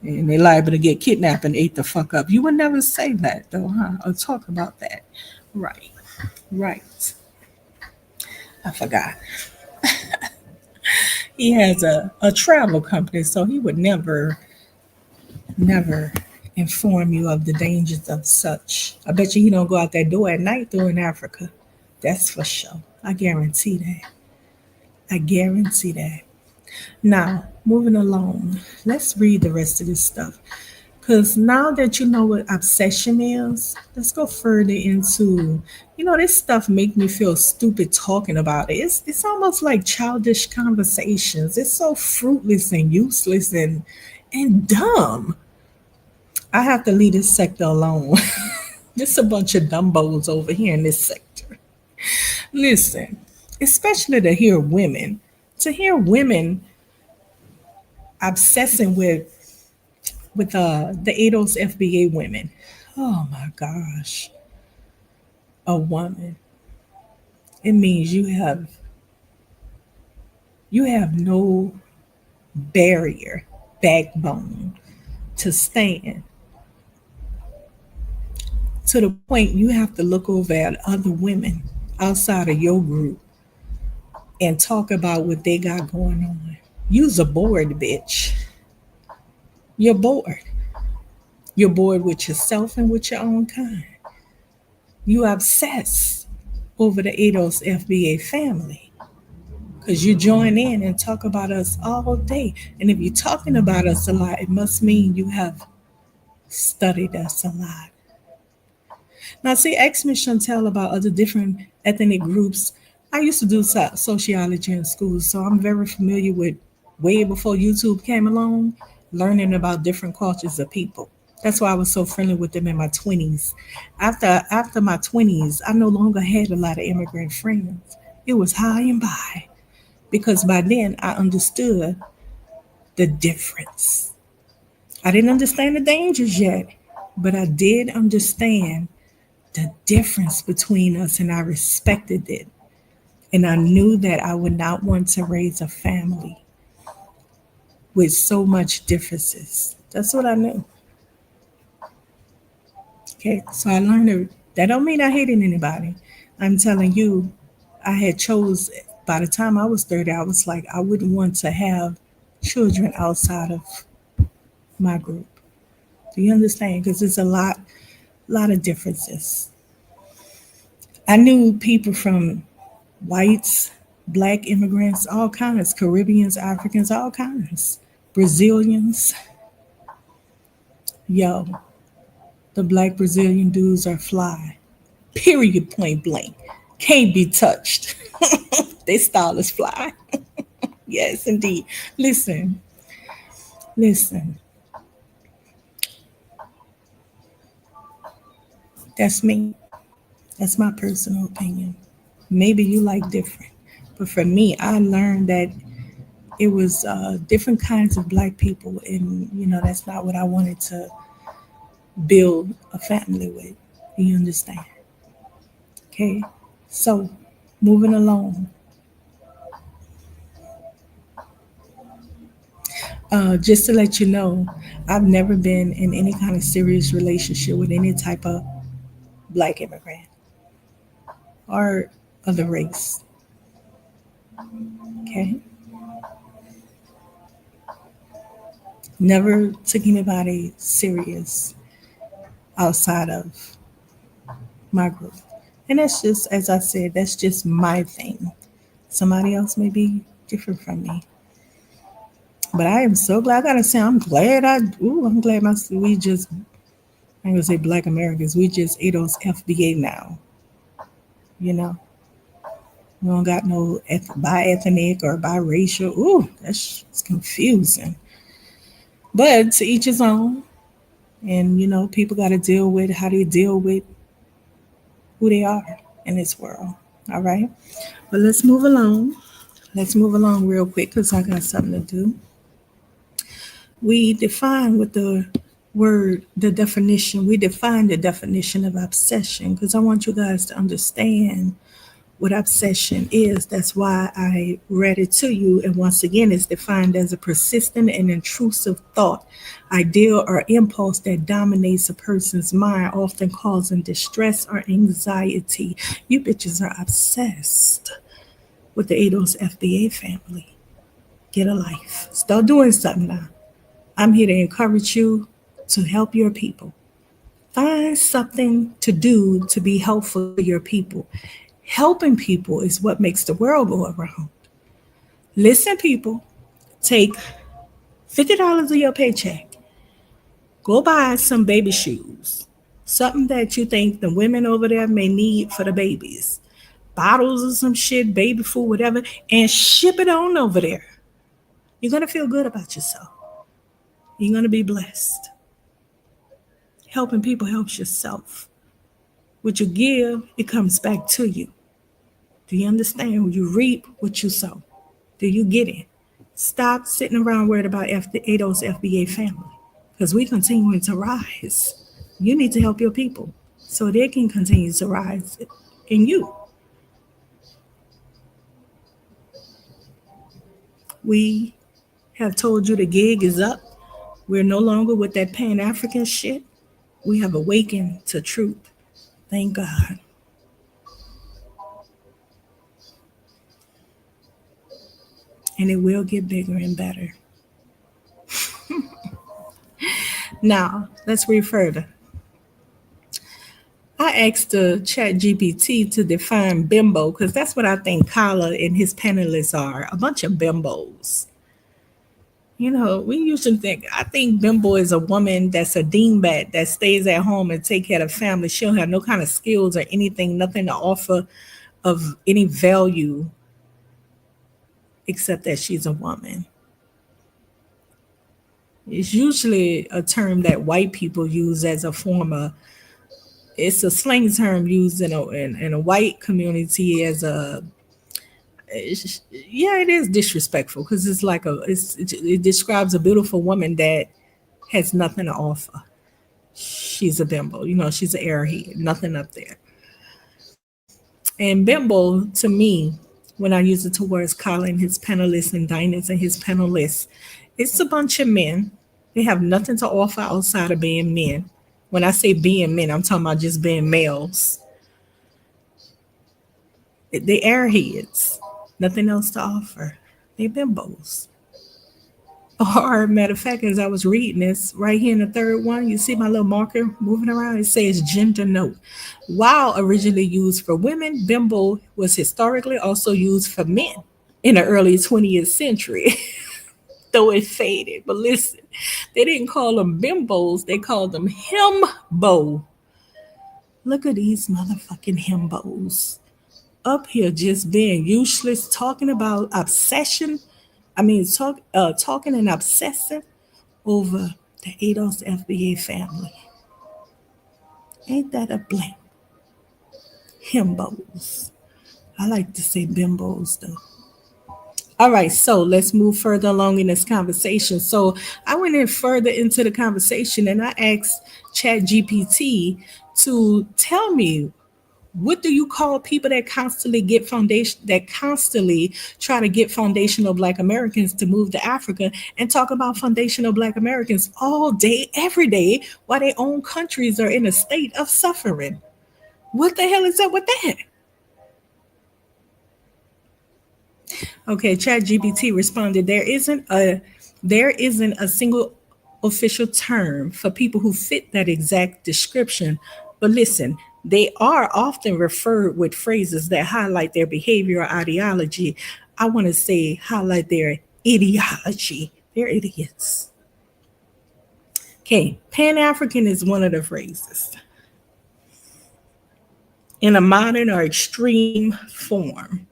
And they're liable to get kidnapped and ate the fuck up. You would never say that, though, huh? Or talk about that. Right. Right. I forgot. He has a travel company, so he would never inform you of the dangers of such. I bet you he don't go out that door at night though in Africa. That's for sure. I guarantee that. I guarantee that. Now, moving along, let's read the rest of this stuff. Because now that you know what obsession is, let's go further into, this stuff make me feel stupid talking about it. It's almost like childish conversations. It's so fruitless and useless and dumb. I have to leave this sector alone. There's a bunch of dumbos over here in this sector. Listen, especially to hear women obsessing with the ADOS FBA women. Oh my gosh, a woman. It means you have no barrier, backbone to stand to the point you have to look over at other women outside of your group and talk about what they got going on. You's a bored bitch. You're bored. You're bored with yourself and with your own kind. You obsess over the ADOS FBA family because you join in and talk about us all day. And if you're talking about us a lot, it must mean you have studied us a lot. Now, see, ask Miss Chantell about other different ethnic groups. I used to do sociology in school, so I'm very familiar with way before YouTube came along, learning about different cultures of people. That's why I was so friendly with them in my 20s. After my 20s, I no longer had a lot of immigrant friends. It was high and by because by then I understood the difference. I didn't understand the dangers yet, but I did understand the difference between us and I respected it. And I knew that I would not want to raise a family with so much differences. That's what I knew. Okay, so I learned that don't mean I hated anybody. I'm telling you, I had chose by the time I was 30, I was like, I wouldn't want to have children outside of my group. Do you understand? Because there's a lot of differences. I knew people from whites, black immigrants, all kinds, Caribbeans, Africans, all kinds, Brazilians. Yo, the black Brazilian dudes are fly. Period, point blank. Can't be touched. Their style is fly. Yes, indeed. Listen, listen. That's me. That's my personal opinion. Maybe you like different. But for me, I learned that it was different kinds of black people. And, that's not what I wanted to build a family with. Do you understand? Okay. So, moving along. Just to let you know, I've never been in any kind of serious relationship with any type of black immigrant or other race. Okay. Never took anybody serious outside of my group. And that's just, as I said, that's just my thing. Somebody else may be different from me. But I am so glad. I gotta say, I'm glad I'm gonna say black Americans, we just ADOS FBA now. You know, we don't got no bi-ethnic or biracial. Ooh, it's confusing. But to each his own. And, people got to deal with how they deal with who they are in this world. All right. But let's move along. Let's move along real quick because I got something to do. We define with we define the definition of obsession because I want you guys to understand what obsession is. That's why I read it to you. And once again, it's defined as a persistent and intrusive thought, idea, or impulse that dominates a person's mind, often causing distress or anxiety. You bitches are obsessed with the ADOS FBA family. Get a life. Start doing something now. I'm here to encourage you to help your people. Find something to do to be helpful to your people. Helping people is what makes the world go around. Listen, people, take $50 of your paycheck. Go buy some baby shoes. Something that you think the women over there may need for the babies. Bottles of some shit, baby food, whatever, and ship it on over there. You're going to feel good about yourself. You're going to be blessed. Helping people helps yourself. What you give, it comes back to you. Do you understand? You reap what you sow. Do you get it? Stop sitting around worried about ADOS FBA family because we continuing to rise. You need to help your people so they can continue to rise in you. We have told you the gig is up. We're no longer with that Pan African shit. We have awakened to truth. Thank God. And it will get bigger and better. Now, let's read further. I asked the chat GPT to define bimbo because that's what I think Kala and his panelists are, a bunch of bimbos. You know, we usually think, I think bimbo is a woman that's a dingbat that stays at home and take care of the family. She don't have no kind of skills or anything, nothing to offer of any value except that she's a woman. It's usually a term that white people use as a form of, it's a slang term used in a white community as a, yeah, it is disrespectful because it's like it describes a beautiful woman that has nothing to offer. She's a bimbo, you know, she's an airhead, nothing up there. And bimbo to me, when I use it towards Colin, his panelists and diners and his panelists, it's a bunch of men. They have nothing to offer outside of being men. When I say being men, I'm talking about just being males. They airheads, nothing else to offer. They bimbos. Or matter of fact, as I was reading this right here in the third one, you see my little marker moving around. It says gender note. While originally used for women, bimbo was historically also used for men in the early 20th century, though it faded. But listen, they didn't call them bimbos, they called them himbo. Look at these motherfucking himbos up here just being useless, talking about obsession. I mean, talking and obsessing over the ADOS FBA family. Ain't that a blank? Himbos. I like to say bimbos though. All right, so let's move further along in this conversation. So I went in further into the conversation and I asked ChatGPT to tell me, what do you call people that constantly get foundation, that constantly try to get foundational Black Americans to move to Africa and talk about foundational Black Americans all day, every day, while their own countries are in a state of suffering? What the hell is up with that? Okay, ChatGPT responded, there isn't a single official term for people who fit that exact description. But listen, they are often referred with phrases that highlight their behavior or ideology. I want to say highlight their ideology. They're idiots. Okay, Pan African is one of the phrases. In a modern or extreme form,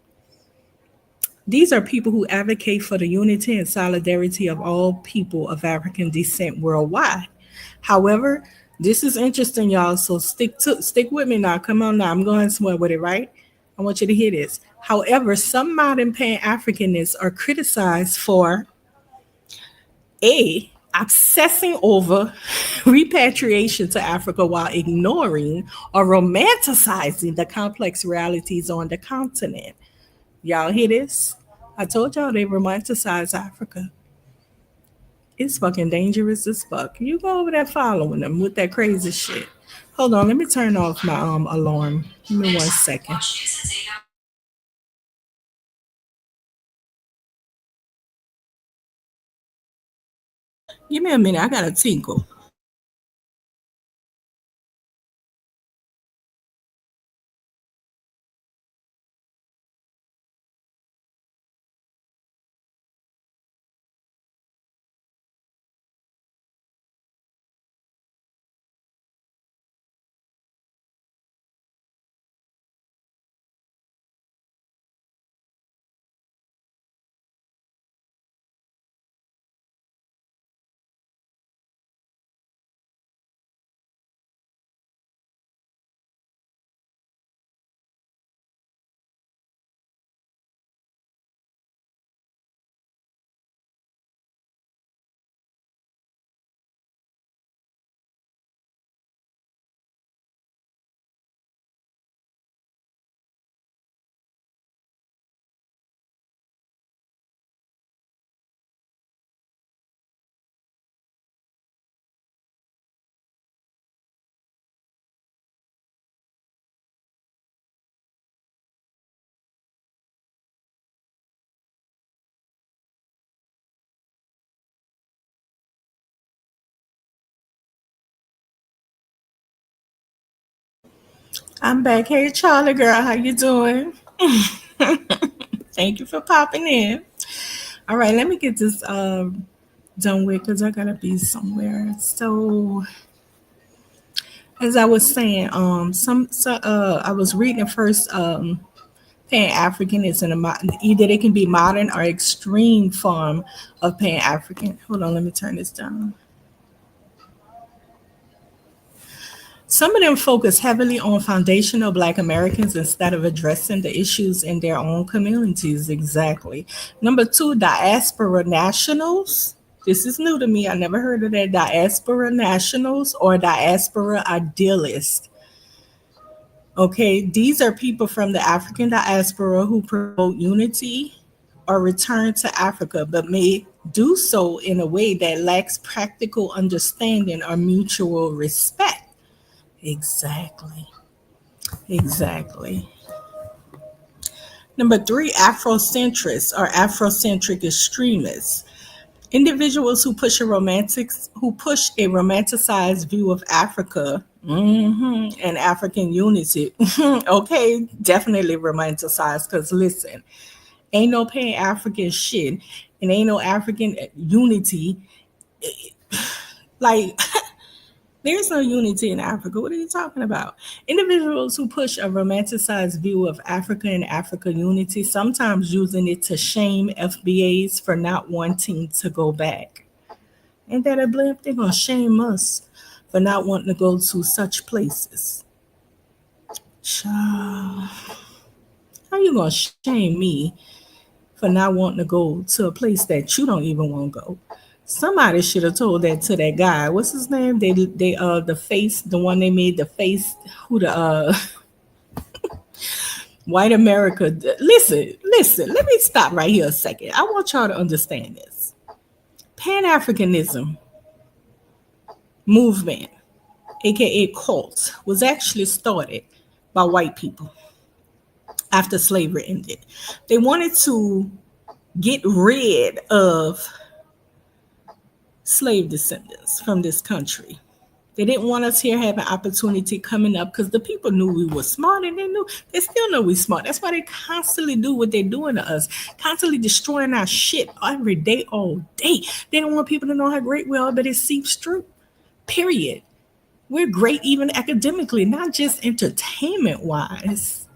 these are people who advocate for the unity and solidarity of all people of African descent worldwide. However, this is interesting, y'all. So stick with me now. Come on now. I'm going somewhere with it, right? I want you to hear this. However, some modern Pan-Africanists are criticized for obsessing over repatriation to Africa while ignoring or romanticizing the complex realities on the continent. Y'all hear this? I told y'all they romanticize Africa. It's fucking dangerous as fuck. You go over there following them with that crazy shit. Hold on, let me turn off my alarm. Give me 1 second. Give me a minute. I got a tinkle. I'm back. Hey, Charlie girl, how you doing? Thank you for popping in. All right, let me get this done with because I gotta be somewhere. So, as I was saying, I was reading first. Pan African is either it can be modern or extreme form of Pan African. Hold on, let me turn this down. Some of them focus heavily on foundational Black Americans instead of addressing the issues in their own communities. Exactly. Number two, diaspora nationals. This is new to me. I never heard of that. Diaspora nationals or diaspora idealists. Okay, these are people from the African diaspora who promote unity or return to Africa, but may do so in a way that lacks practical understanding or mutual respect. Exactly. Exactly. Number three, Afrocentrists or Afrocentric extremists. Individuals who push a romanticized view of Africa and African unity. Okay, definitely romanticized. Cause listen, ain't no Pan African shit and ain't no African unity. Like there's no unity in Africa. What are you talking about? Individuals who push a romanticized view of Africa and Africa unity, sometimes using it to shame FBAs for not wanting to go back. Ain't that a blip? They're going to shame us for not wanting to go to such places. Child, how you going to shame me for not wanting to go to a place that you don't even want to go? Somebody should have told that to that guy. What's his name? They the face, the one they made the face, who the white America. Listen, let me stop right here a second. I want y'all to understand this. Pan-Africanism movement, aka cult, was actually started by white people after slavery ended. They wanted to get rid of slave descendants from this country. They didn't want us here having opportunity coming up because the people knew we were smart and they still know we smart. That's why they constantly do what they're doing to us, constantly destroying our shit every day, all day. They don't want people to know how great we are, but it seeps through. Period. We're great even academically, not just entertainment wise.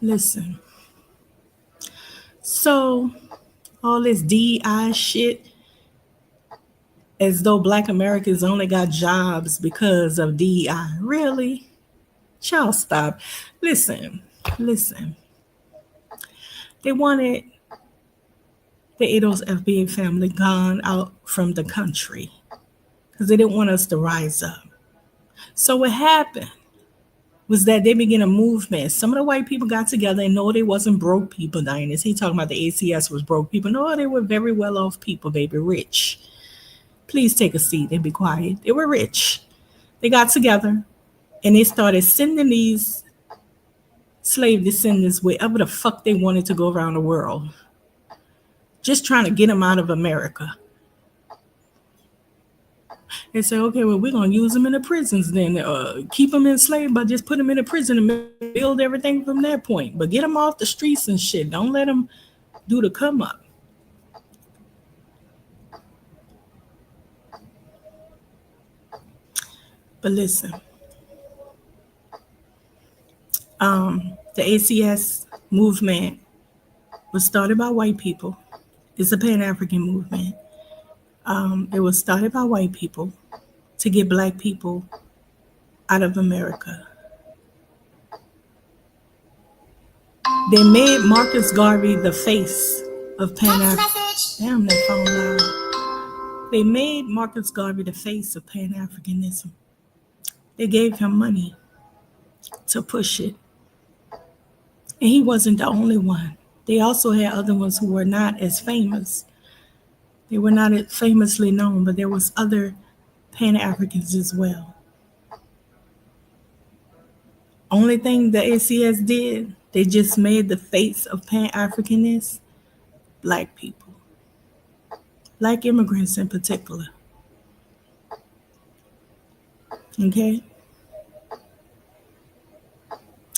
Listen. So all this DEI shit, as though Black Americans only got jobs because of DEI. Really? Y'all stop. Listen. They wanted the Ados FBA family gone out from the country because they didn't want us to rise up. So what happened was that they began a movement. Some of the white people got together and no, they wasn't broke people dying. Is he talking about the ACS was broke people? No, they were very well off people, baby, rich. Please take a seat and be quiet. They were rich. They got together and they started sending these slave descendants wherever the fuck they wanted to go around the world. Just trying to get them out of America. They say, okay, well, we're going to use them in the prisons then. Keep them enslaved, but just put them in a prison and build everything from that point. But get them off the streets and shit. Don't let them do the come up. But listen, the ACS movement was started by white people. It's a Pan-African movement. It was started by white people to get Black people out of America. They made Marcus Garvey the face of Pan-Africanism. Damn, that phone loud. They made Marcus Garvey the face of Pan-Africanism. They gave him money to push it. And he wasn't the only one. They also had other ones who were not as famous. They were not as famously known, but there was other Pan-Africans as well. Only thing the ACS did, they just made the face of Pan-Africanists Black people. Black immigrants in particular. Okay.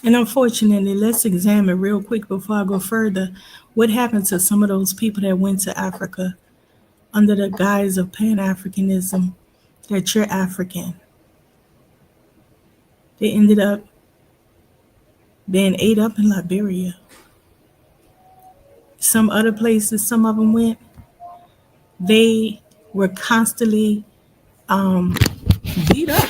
And unfortunately, let's examine real quick before I go further what happened to some of those people that went to Africa under the guise of Pan Africanism, that you're African. They ended up being ate up in Liberia. Some other places, some of them went, they were constantly um, beat up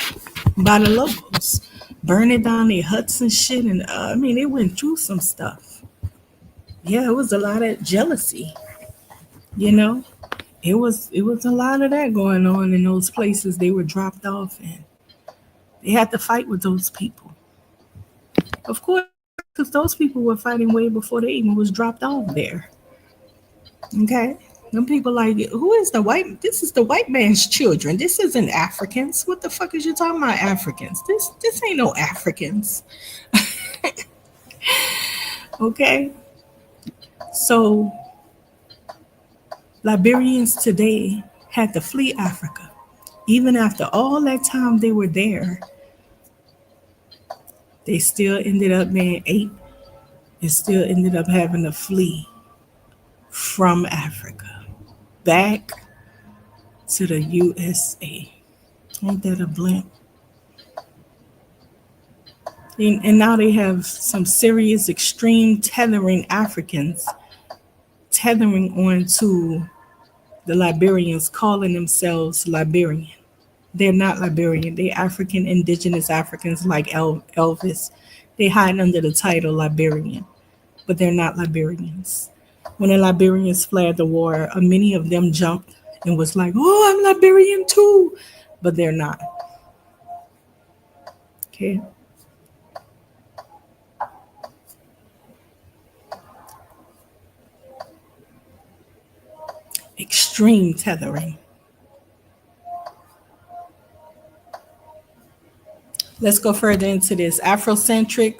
by the locals, burning down their huts and shit. And I mean, they went through some stuff. Yeah, it was a lot of jealousy, you know. It was a lot of that going on in those places they were dropped off in. They had to fight with those people, of course, because those people were fighting way before they even was dropped off there. Okay, them people like, who is the white? This is the white man's children. This isn't Africans. What the fuck is you talking about, Africans? This ain't no Africans. Okay, so Liberians today had to flee Africa. Even after all that time they were there, they still ended up being ate and still ended up having to flee from Africa back to the USA. Ain't that a blimp? And now they have some serious extreme tethering Africans tethering onto the Liberians, calling themselves Liberian. They're not Liberian. They're African, indigenous Africans like Elvis. They hide under the title Liberian, but they're not Liberians. When the Liberians fled the war, many of them jumped and was like, "Oh, I'm Liberian too," but they're not. Okay. Extreme tethering. Let's go further into this. Afrocentrists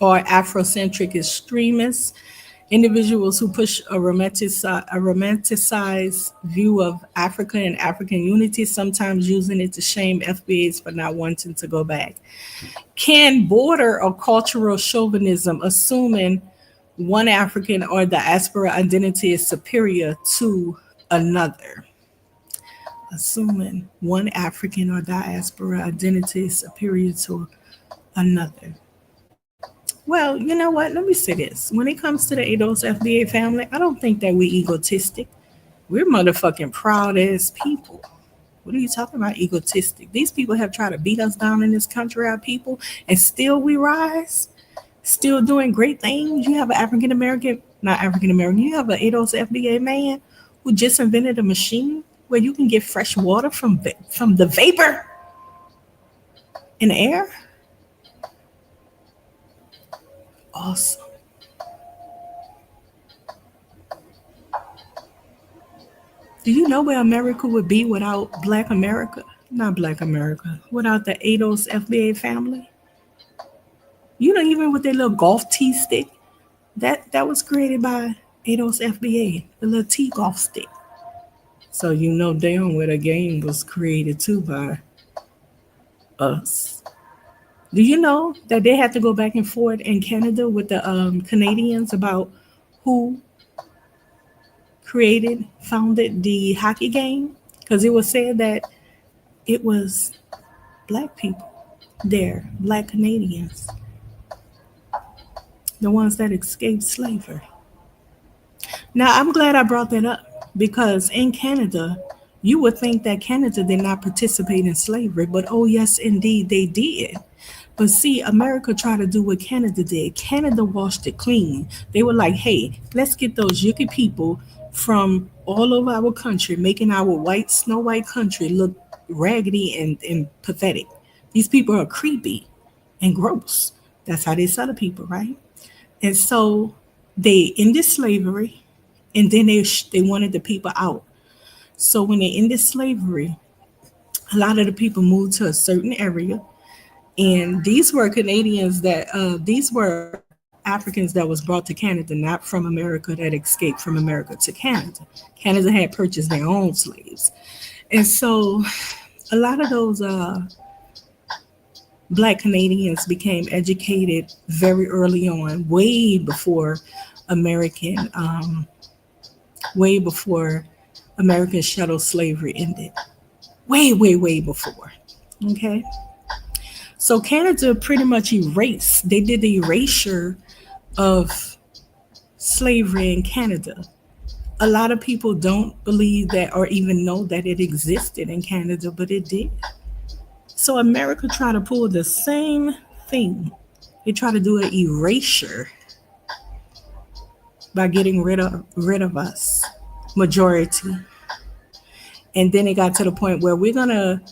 or Afrocentric extremists, individuals who push a romanticized view of Africa and African unity, sometimes using it to shame FBAs for not wanting to go back, can border a cultural chauvinism, assuming one African or diaspora identity is superior to another. Assuming one African or diaspora identity is superior to another. Well, you know what? Let me say this. When it comes to the ADOS FBA family, I don't think that we egotistic. We're motherfucking proud ass people. What are you talking about egotistic? These people have tried to beat us down in this country, our people, and still we rise, still doing great things. You have an African American, not African American, you have an ADOS FBA man who just invented a machine where you can get fresh water from the vapor in the air. Awesome. Do you know where America would be without Black America? Not Black America. Without the ADOS FBA family? You know, even with their little golf tee stick, that was created by ADOS FBA, the little tee golf stick. So you know damn well the game was created too by us. Do you know that they had to go back and forth in Canada with the Canadians about who founded the hockey game? Because it was said that it was Black people there, Black Canadians, the ones that escaped slavery. Now, I'm glad I brought that up because in Canada, you would think that Canada did not participate in slavery, but oh, yes, indeed, they did. But see, America tried to do what Canada did. Canada washed it clean. They were like, hey, let's get those yucky people from all over our country, making our white, snow white country look raggedy and pathetic. These people are creepy and gross. That's how they saw the people, right? And so they ended slavery, and then they wanted the people out. So when they ended slavery, a lot of the people moved to a certain area, and these were Canadians that these were Africans that was brought to Canada, not from America, that escaped from America to Canada. Canada had purchased their own slaves, and so a lot of those Black Canadians became educated very early on, American, um, way before American chattel slavery ended. Way before. Okay. So Canada pretty much erased, they did the erasure of slavery in Canada. A lot of people don't believe that or even know that it existed in Canada, but it did. So America tried to pull the same thing. They try to do an erasure by getting rid of us, majority. And then it got to the point where we're gonna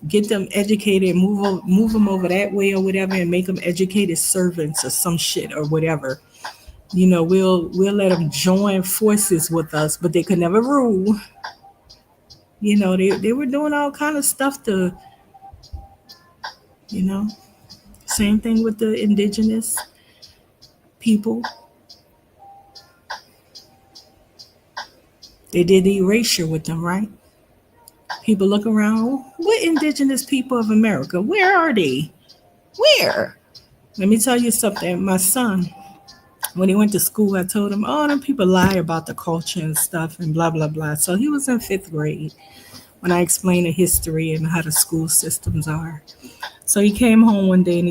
get them educated, move them over that way or whatever, and make them educated servants or some shit or whatever. We'll let them join forces with us, but they could never rule. They were doing all kind of stuff to, you know, same thing with the indigenous people. They did the erasure with them, right? People look around, what indigenous people of America? Where are they? Where? Let me tell you something. My son, when he went to school, I told him, oh, them people lie about the culture and stuff and blah, blah, blah. So he was in fifth grade when I explained the history and how the school systems are. So he came home one day and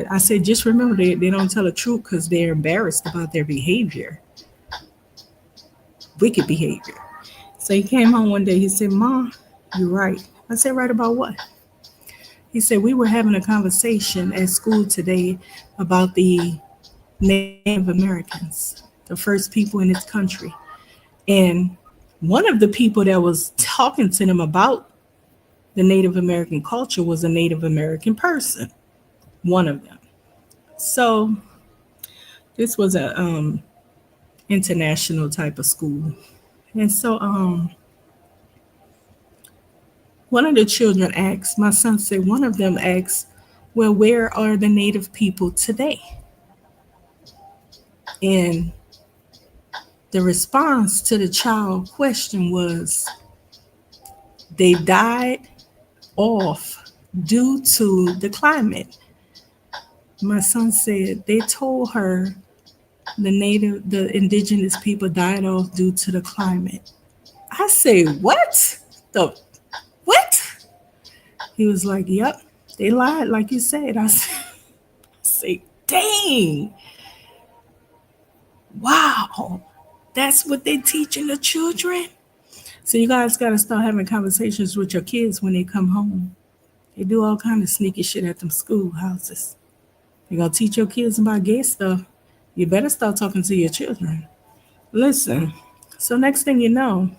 I said, just remember, they don't tell the truth because they're embarrassed about their behavior, wicked behavior. So he came home one day, he said, Mom, you're right. I said, right about what? He said, we were having a conversation at school today about the Native Americans, the first people in this country. And one of the people that was talking to them about the Native American culture was a Native American person, one of them. So this was a international type of school. And so one of the children asked, my son said, one of them asked, well, where are the Native people today? And the response to the child question was, they died off due to the climate. My son said they told her the indigenous people died off due to the climate. I say, what? What? He was like, yep, they lied, like you said. I say, dang. Wow. That's what they teaching the children. So you guys got to start having conversations with your kids when they come home. They do all kind of sneaky shit at them schoolhouses. You're going to teach your kids about gay stuff. You better start talking to your children. Listen, so next thing you know,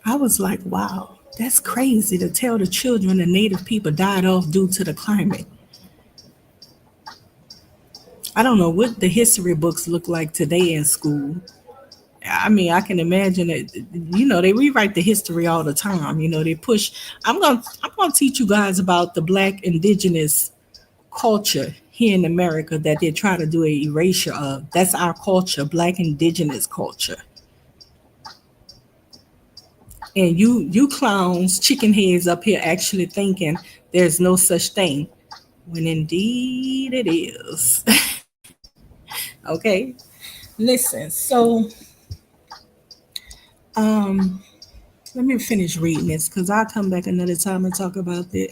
I was like, wow, that's crazy to tell the children the Native people died off due to the climate. I don't know what the history books look like today in school. I mean, I can imagine it. They rewrite the history all the time. They push. I'm gonna teach you guys about the Black indigenous culture here in America that they try to do a erasure of. That's our culture, Black indigenous culture. And you clowns, chicken heads up here actually thinking there's no such thing, when indeed it is. Okay, listen. So um, let me finish reading this because I'll come back another time and talk about the.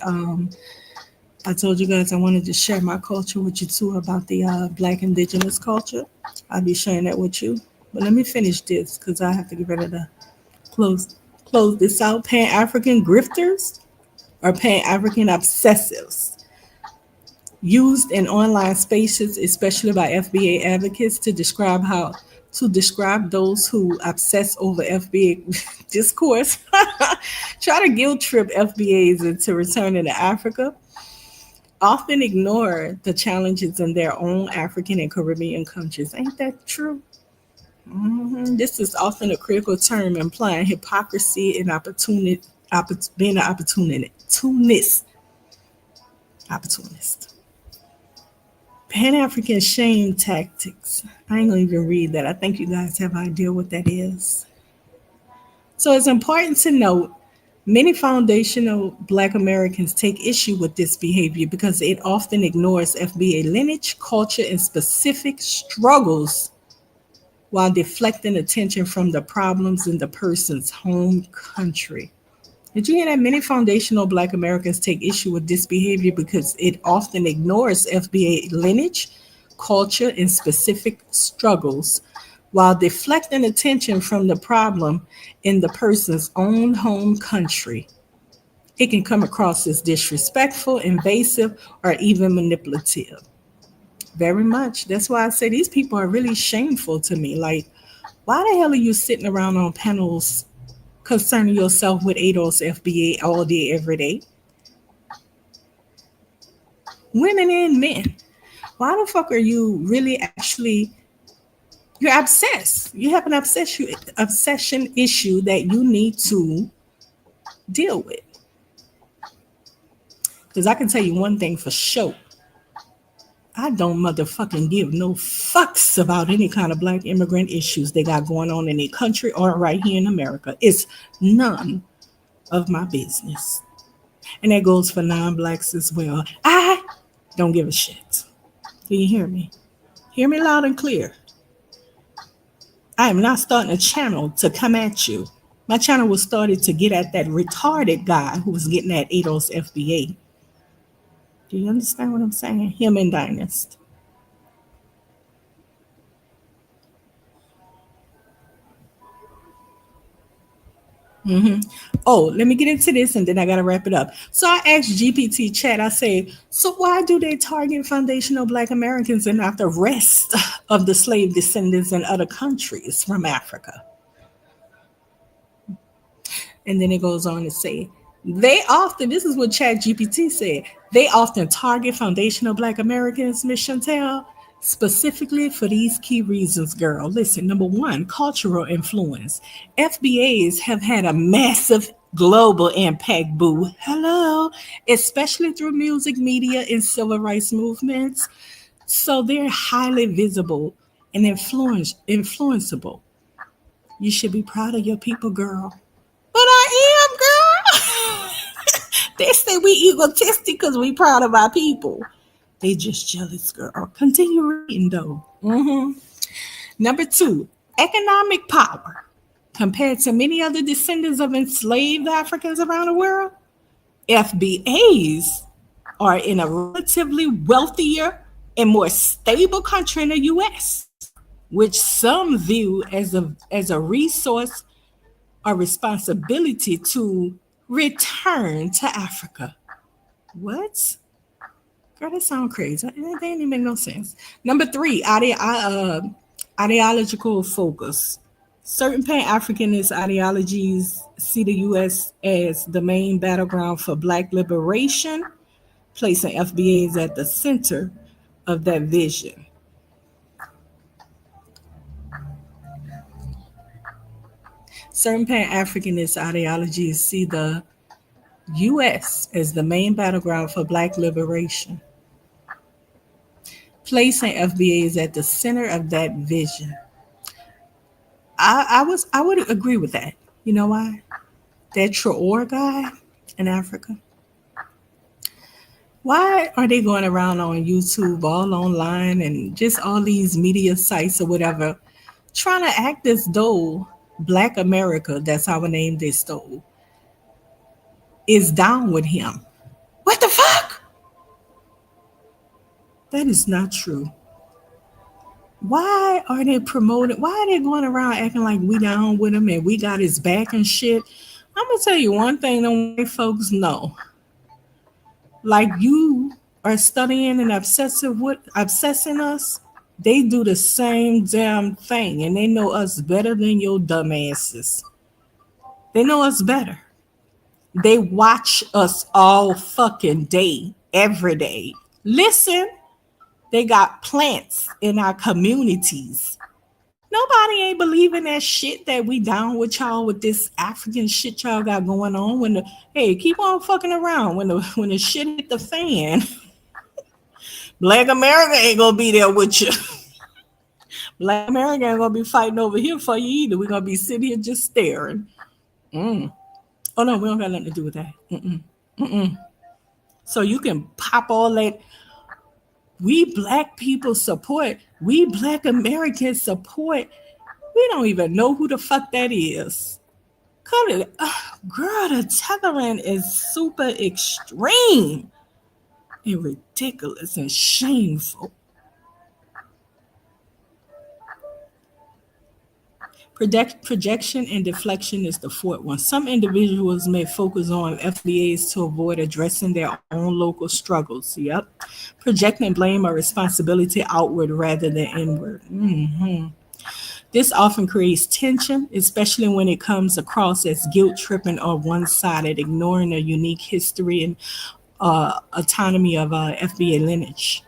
I told you guys I wanted to share my culture with you too about the Black indigenous culture. I'll be sharing that with you. But let me finish this because I have to get ready to close close this out. Pan African grifters or Pan African obsessives used in online spaces, especially by FBA advocates, to describe those who obsess over FBA discourse, try to guilt trip FBAs into returning to Africa, often ignore the challenges in their own African and Caribbean countries. Ain't that true? This is often a critical term implying hypocrisy and being an opportunist. Pan African shame tactics. I ain't gonna even read that. I think you guys have an idea what that is. So it's important to note Many foundational Black Americans take issue with this behavior because it often ignores FBA lineage, culture, and specific struggles while deflecting attention from the problems in the person's home country. Did you hear that? Many foundational Black Americans take issue with this behavior because it often ignores FBA lineage, culture, and specific struggles while deflecting attention from the problem in the person's own home country. It can come across as disrespectful, invasive, or even manipulative. Very much. That's why I say these people are really shameful to me. Like, why the hell are you sitting around on panels concerning yourself with ADOS FBA all day, every day? Women and men. Why the fuck are you really actually, you're obsessed. You have an obsession issue that you need to deal with. Because I can tell you one thing for sure. I don't motherfucking give no fucks about any kind of Black immigrant issues they got going on in their country or right here in America. It's none of my business. And that goes for non-Blacks as well. I don't give a shit. Do you hear me? Hear me loud and clear. I am not starting a channel to come at you. My channel was started to get at that retarded guy who was getting at ADOS FBA. Do you understand what I'm saying? Him and Dynast. Oh, let me get into this and then I got to wrap it up. So I asked GPT chat, I say, so why do they target foundational Black Americans and not the rest of the slave descendants in other countries from Africa? And then it goes on to say, they often, this is what Chat GPT said, they often target foundational Black Americans, Miss Chantell, specifically for these key reasons, girl. Listen, number one, cultural influence. FBAs have had a massive global impact, boo. Hello. Especially through music, media, and civil rights movements. So they're highly visible and influenceable. You should be proud of your people, girl. But I am, girl. They say we egotistic because we proud of our people. They just jealous, girl. Continue reading, though. Number two, economic power. Compared to many other descendants of enslaved Africans around the world, FBAs are in a relatively wealthier and more stable country in the U.S., which some view as a resource or responsibility to return to Africa. What? Girl, that sounds crazy. That ain't even make no sense. Number three, ideological focus. Certain Pan-Africanist ideologies see the U.S. as the main battleground for Black liberation, placing FBAs at the center of that vision. Certain Pan-Africanist ideologies see the U.S. as the main battleground for Black liberation, placing FBAs at the center of that vision. I would agree with that. You know why? That Traore guy in Africa. Why are they going around on YouTube, all online, and just all these media sites or whatever, trying to act as though Black America, that's how I named this though, is down with him? What the fuck? That is not true. Why are they promoting? Why are they going around acting like we down with him and we got his back and shit? I'm gonna tell you one thing them white folks know. Like you are studying and obsessing us, they do the same damn thing and they know us better than your dumb asses. They know us better. They watch us all fucking day, every day. Listen, they got plants in our communities. Nobody ain't believing that shit that we down with y'all with this African shit y'all got going on. Hey, keep on fucking around. When the shit hit the fan, Black America ain't gonna be there with you. Black America ain't gonna be fighting over here for you either. We're gonna be sitting here just staring. Oh no, we don't got nothing to do with that. Mm-mm. Mm-mm. So you can pop all that. We black people support. We black Americans support. We don't even know who the fuck that is. Cut it. Girl, the tethering is super extreme and ridiculous and shameful. Projection and deflection is the fourth one. Some individuals may focus on FBAs to avoid addressing their own local struggles. Yep. Projecting blame or responsibility outward rather than inward. This often creates tension, especially when it comes across as guilt tripping or one sided, ignoring a unique history and autonomy of FBA lineage.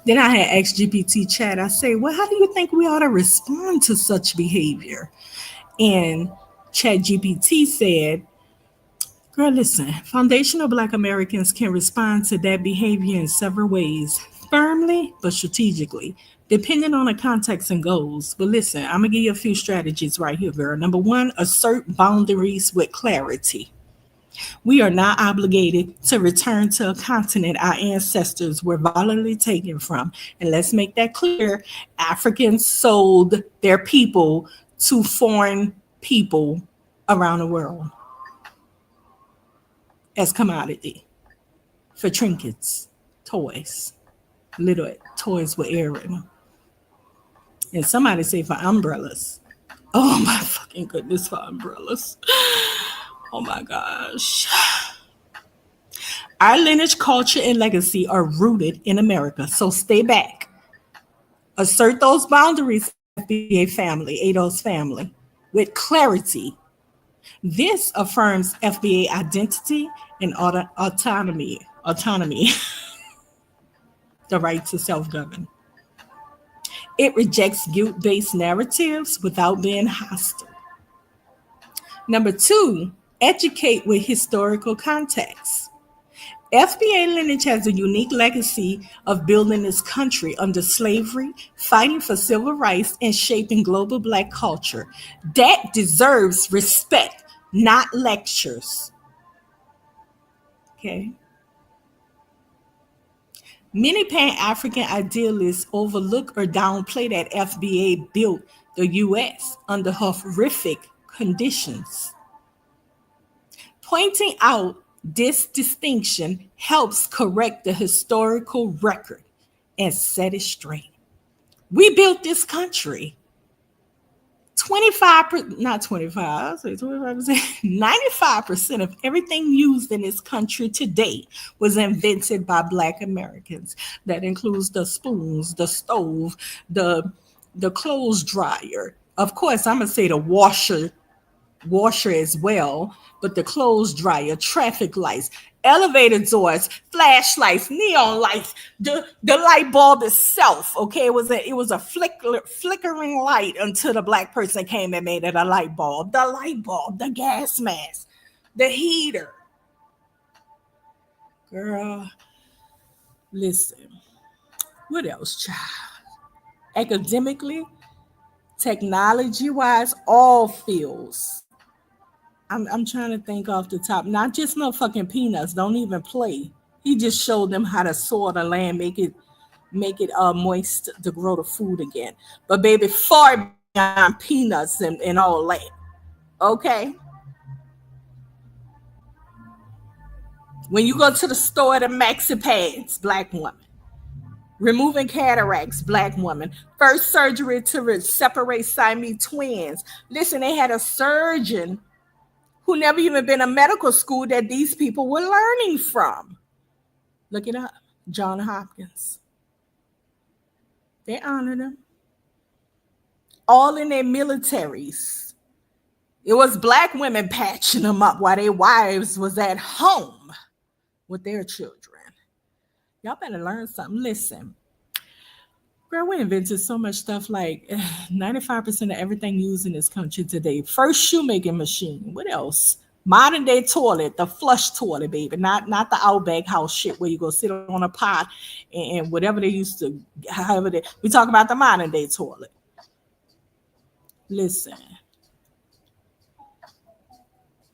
Then I had asked GPT chat, I say, well, how do you think we ought to respond to such behavior? And chat GPT said, girl, listen, foundational Black Americans can respond to that behavior in several ways, firmly but strategically, depending on the context and goals. But listen, I'm going to give you a few strategies right here, girl. Number one, assert boundaries with clarity. We are not obligated to return to a continent our ancestors were violently taken from. And let's make that clear, Africans sold their people to foreign people around the world as commodity for trinkets, toys, little toys with air in them. And somebody say for umbrellas. Oh my fucking goodness, for umbrellas. Oh my gosh. Our lineage, culture, and legacy are rooted in America. So stay back. Assert those boundaries, FBA family, ADOS family, with clarity. This affirms FBA identity and autonomy, the right to self-govern. It rejects guilt-based narratives without being hostile. Number two, educate with historical context. FBA lineage has a unique legacy of building this country under slavery, fighting for civil rights, and shaping global Black culture. That deserves respect, not lectures. Okay. Many Pan-African idealists overlook or downplay that FBA built the U.S. under horrific conditions. Pointing out this distinction helps correct the historical record and set it straight. We built this country. 25, not 25, I'll say 25%, 95% of everything used in this country today was invented by Black Americans. That includes the spoons, the stove, the clothes dryer. Of course, I'm gonna say the washer as well, but the clothes dryer, traffic lights, elevator doors, flashlights, neon lights, the light bulb itself. Okay, it was a flickering light until the Black person came and made it a light bulb. The light bulb, the gas mask, the heater. Girl, listen. What else, child? Academically, technology-wise, all fields. I'm trying to think off the top. Not just no fucking peanuts. Don't even play. He just showed them how to soil the land, make it moist to grow the food again. But baby, far beyond peanuts and all that. Okay. When you go to the store, the maxi pads, Black woman. Removing cataracts, Black woman. First surgery to separate Siamese twins. Listen, they had a surgeon who never even been to medical school that these people were learning from. Look it up. John Hopkins. They honored him. All in their militaries. It was Black women patching them up while their wives was at home with their children. Y'all better learn something. Listen. Girl, we invented so much stuff like 95% of everything used in this country today. First shoemaking machine. What else? Modern day toilet, the flush toilet, baby. Not the Outback house shit where you go sit on a pot and whatever they used to, however they, we talk about the modern day toilet. Listen.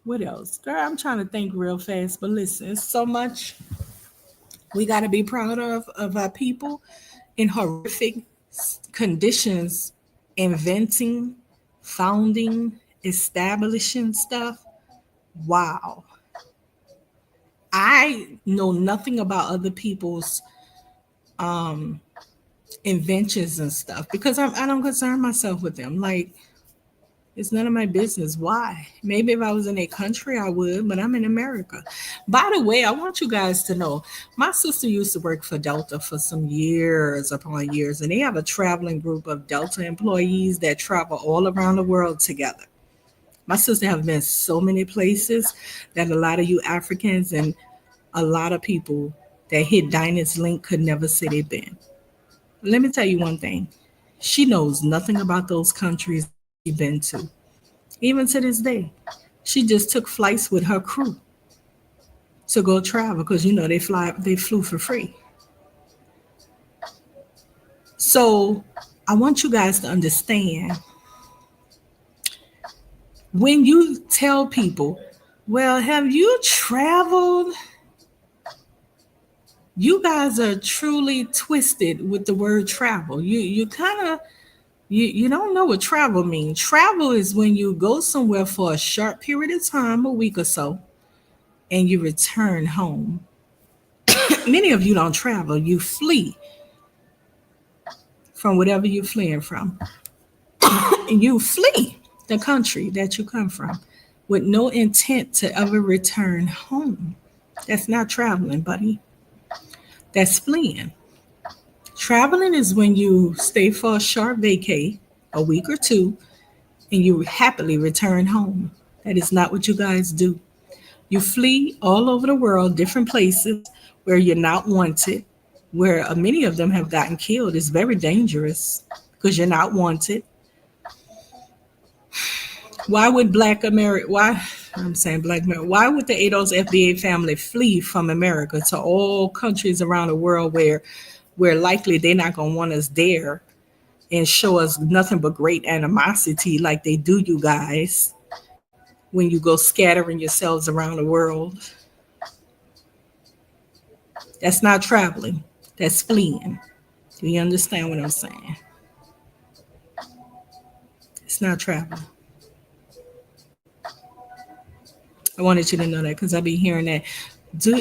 What else? Girl, I'm trying to think real fast, but listen, it's so much we got to be proud of our people in horrific conditions, inventing, founding, establishing stuff. Wow. I know nothing about other people's inventions and stuff because I don't concern myself with them. Like, it's none of my business. Why? Maybe if I was in a country, I would, but I'm in America. By the way, I want you guys to know my sister used to work for Delta for some years upon years, and they have a traveling group of Delta employees that travel all around the world together. My sister have been so many places that a lot of you Africans and a lot of people that hit Dinah's link could never say they've been. Let me tell you one thing. She knows nothing about those countries that she's been to. Even to this day, she just took flights with her crew to go travel because they flew for free. So I want you guys to understand when you tell people, well, have you traveled? You guys are truly twisted with the word travel. You kind of you don't know what travel means. Travel is when you go somewhere for a short period of time, a week or so, and you return home. Many of you don't travel, you flee from whatever you're fleeing from. And you flee the country that you come from with no intent to ever return home. That's not traveling, buddy. That's fleeing. Traveling is when you stay for a short vacay, a week or two, and you happily return home. That is not what you guys do. You flee all over the world, different places where you're not wanted, where many of them have gotten killed. It's very dangerous because you're not wanted. Why would Black America? Why I'm saying Black America? Why would the ADOS FBA family flee from America to all countries around the world where likely they're not gonna want us there and show us nothing but great animosity like they do you guys when you go scattering yourselves around the world? That's not traveling. That's fleeing. Do you understand what I'm saying? It's not traveling. I wanted you to know that because I be hearing that.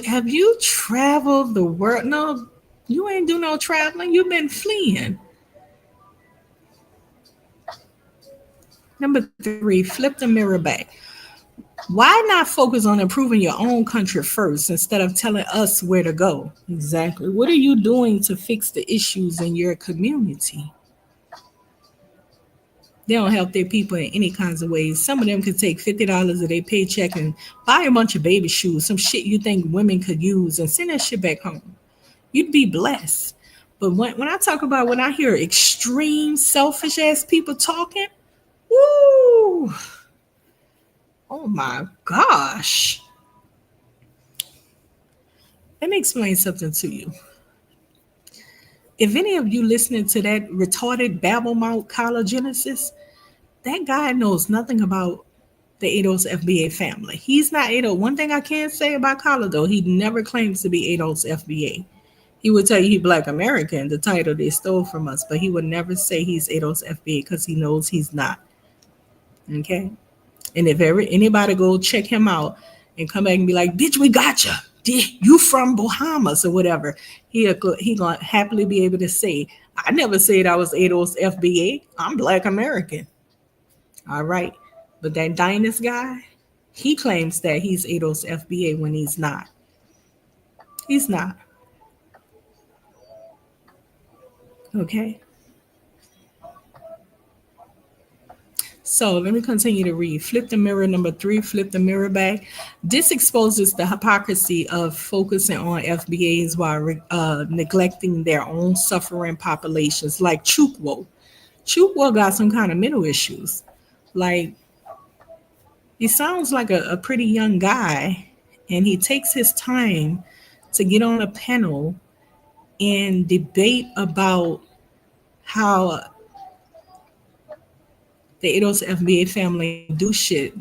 Have you traveled the world? No, you ain't do no traveling. You've been fleeing. Number 3, flip the mirror back. Why not focus on improving your own country first instead of telling us where to go? Exactly. What are you doing to fix the issues in your community? They don't help their people in any kinds of ways. Some of them could take $50 of their paycheck and buy a bunch of baby shoes, some shit you think women could use, and send that shit back home. You'd be blessed. But when I talk about when I hear extreme selfish ass people talking, woo, oh my gosh. Let me explain something to you. If any of you listening to that retarded babble mouth Genesis, that guy knows nothing about the ADOS FBA family. He's not ADOS. One thing I can say about Kala, though, he never claims to be ADOS FBA. He would tell you he Black American, the title they stole from us, but he would never say he's ADOS FBA because he knows he's not. Okay? And if anybody go check him out and come back and be like, bitch, we got you. You from Bahamas or whatever, he gonna happily be able to say, I never said I was ADOS FBA. I'm Black American. All right. But that Dynas guy, he claims that he's ADOS FBA when he's not. He's not. Okay. So let me continue to read. Flip the mirror, number 3, flip the mirror back. This exposes the hypocrisy of focusing on FBAs while neglecting their own suffering populations like Chukwo. Chukwo got some kind of mental issues. Like, he sounds like a pretty young guy, and he takes his time to get on a panel and debate about how the ADOS FBA family do shit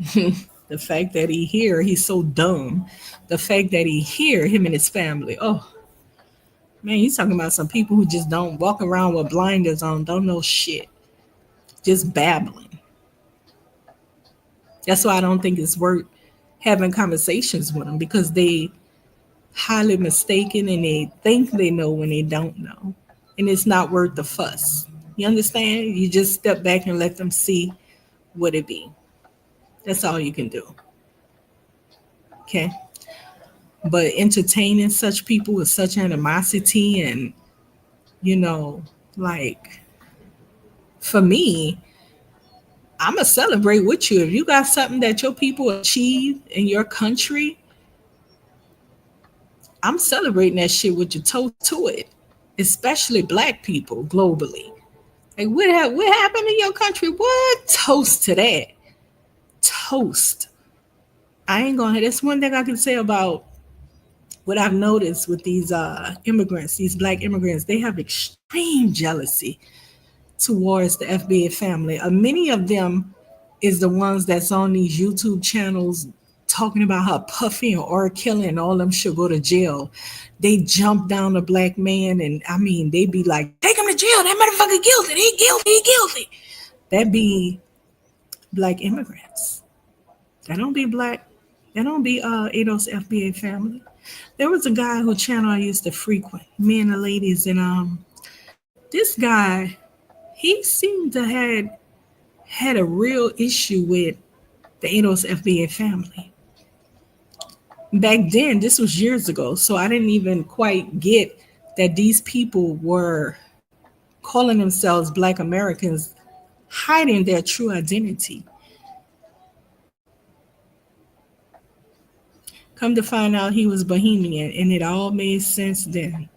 The fact that he here, he's so dumb. The fact that he here, him and his family. Oh man, you talking about some people who just don't walk around with blinders on, don't know shit, just babbling. That's why I don't think it's worth having conversations with them because they highly mistaken and they think they know when they don't know. And it's not worth the fuss. You understand? You just step back and let them see what it be. That's all you can do. Okay. But entertaining such people with such animosity and, you know, like for me, I'm going to celebrate with you. If you got something that your people achieve in your country, I'm celebrating that shit with your toe to it, especially black people globally. Like, what happened in your country? What? Toast to that. Toast. I ain't gonna, that's one thing I can say about what I've noticed with these immigrants, these black immigrants, they have extreme jealousy towards the FBA family. Many of them is the ones that's on these YouTube channels talking about how Puffy and R. Kelly and all them should go to jail. They jump down a black man and I mean they be like, take him to jail. That motherfucker guilty. He guilty. He guilty. That be black immigrants. That don't be black. That don't be Ado's FBA family. There was a guy who channel I used to frequent, me and the ladies, and this guy, he seemed to had a real issue with the Ados FBA family. Back then, this was years ago, so I didn't even quite get that these people were calling themselves Black Americans, hiding their true identity. Come to find out he was Bohemian, and it all made sense then.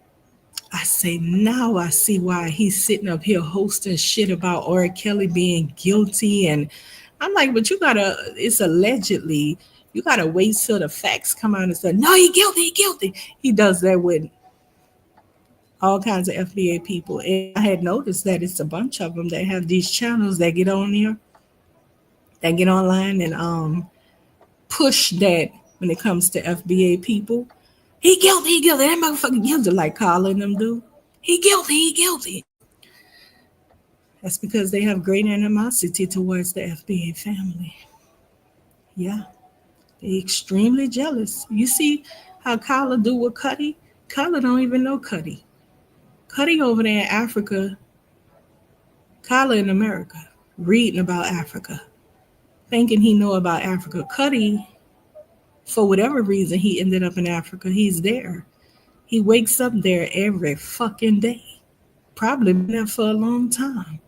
I say, now I see why he's sitting up here hosting shit about R. Kelly being guilty. And I'm like, but it's allegedly, you gotta wait till the facts come out and say, no, he guilty, he guilty. He does that with all kinds of FBA people. And I had noticed that it's a bunch of them that have these channels that get on there, that get online and push that when it comes to FBA people. He guilty, that motherfucker guilty, like calling them do. He guilty. That's because they have great animosity towards the FBA family. Yeah, they extremely jealous. You see how Kyla do with Cuddy? Kyla don't even know Cuddy. Cuddy over there in Africa, Kyla in America, reading about Africa, thinking he know about Africa. Cuddy, for whatever reason, he ended up in Africa. He's there. He wakes up there every fucking day. Probably been there for a long time.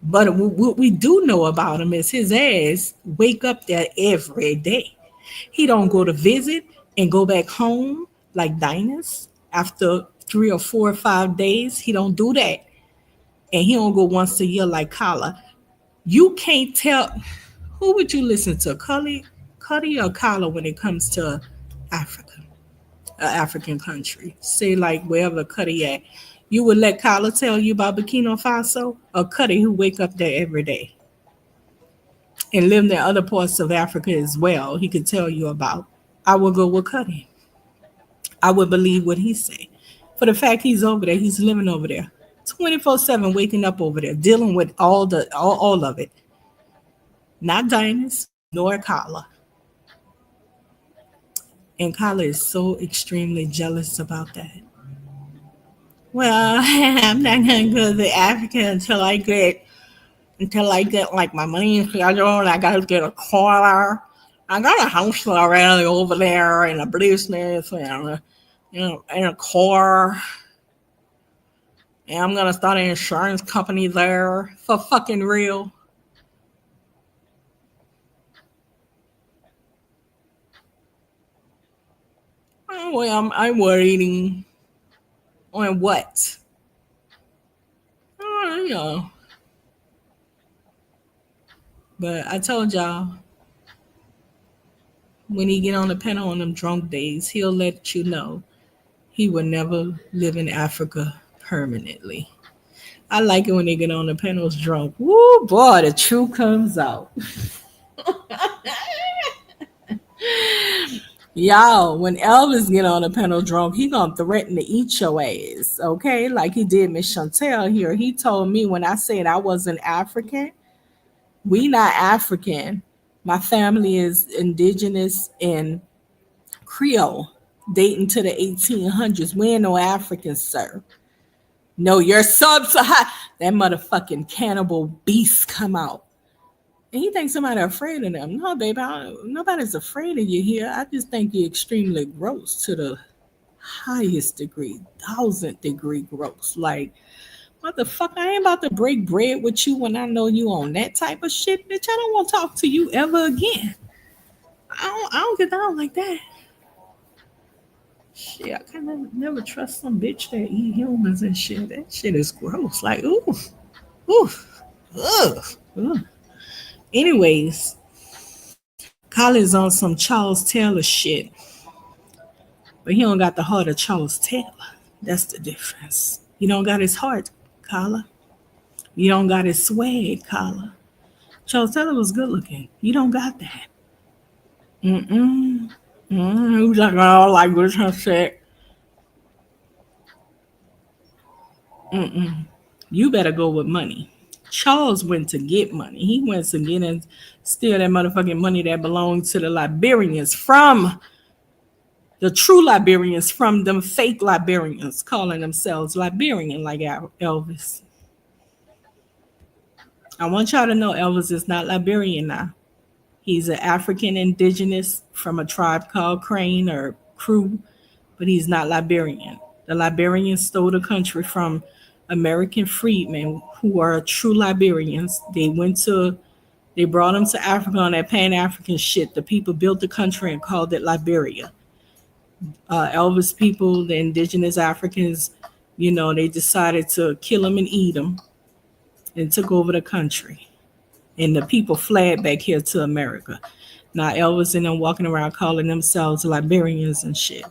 But what we do know about him is his ass wake up there every day. He don't go to visit and go back home like Dinus after 3 or 4 or 5 days. He don't do that. And he don't go once a year like Kala. You can't tell. Who would you listen to, Cuddy or Kala when it comes to Africa, an African country? Say like wherever Cuddy at. You would let Kala tell you about Burkina Faso, or Cuddy who wake up there every day and live in other parts of Africa as well. He could tell you about. I would go with Cuddy. I would believe what he say. For the fact he's over there, he's living over there, 24/7, waking up over there, dealing with all of it. Not Dinus nor Kala. And Kala is so extremely jealous about that. Well, I'm not gonna go to Africa until I get like my money scheduled. I gotta get a car. I got a house already over there and a business and and a car. And I'm gonna start an insurance company there for fucking real. Oh, well, I'm waiting on what? Oh, you know. But I told y'all, when he get on the panel on them drunk days, he'll let you know he will never live in Africa permanently. I like it when they get on the panels drunk. Woo, boy, the truth comes out. Y'all, when Elvis get on a panel drunk, he gonna threaten to eat your ass, okay? Like he did Miss Chantell here. He told me when I said I wasn't African, we not African. My family is indigenous and Creole, dating to the 1800s. We ain't no Africans, sir. No, your sub-Saharan. That motherfucking cannibal beast come out. And he thinks somebody afraid of them. No, baby, nobody's afraid of you here. I just think you're extremely gross to the highest degree, 1,000th degree gross. Like, motherfucker, I ain't about to break bread with you when I know you on that type of shit. Bitch, I don't want to talk to you ever again. I don't get down like that. Shit, I kind of never trust some bitch that eat humans and shit. That shit is gross. Like, ooh, ooh, ugh, ugh. Anyways, Colin's on some Charles Taylor shit, but he don't got the heart of Charles Taylor. That's the difference. You don't got his heart, Carla. You don't got his swag, Carla. Charles Taylor was good looking. You don't got that. Mm-mm. He was like, oh, like this and shit. Mm-mm. You better go with money. Charles went to get money. He went to get and steal that motherfucking money that belonged to the Liberians from the true Liberians, from them fake Liberians calling themselves Liberian like Elvis. I want y'all to know Elvis is not Liberian now. He's an African indigenous from a tribe called Crane or Crew, but he's not Liberian. The Liberians stole the country from American freedmen who are true Liberians. They brought them to Africa on that Pan-African shit. The people built the country and called it Liberia. Elvis people, the indigenous Africans, they decided to kill them and eat them and took over the country. And the people fled back here to America. Now Elvis and them walking around calling themselves Liberians and shit.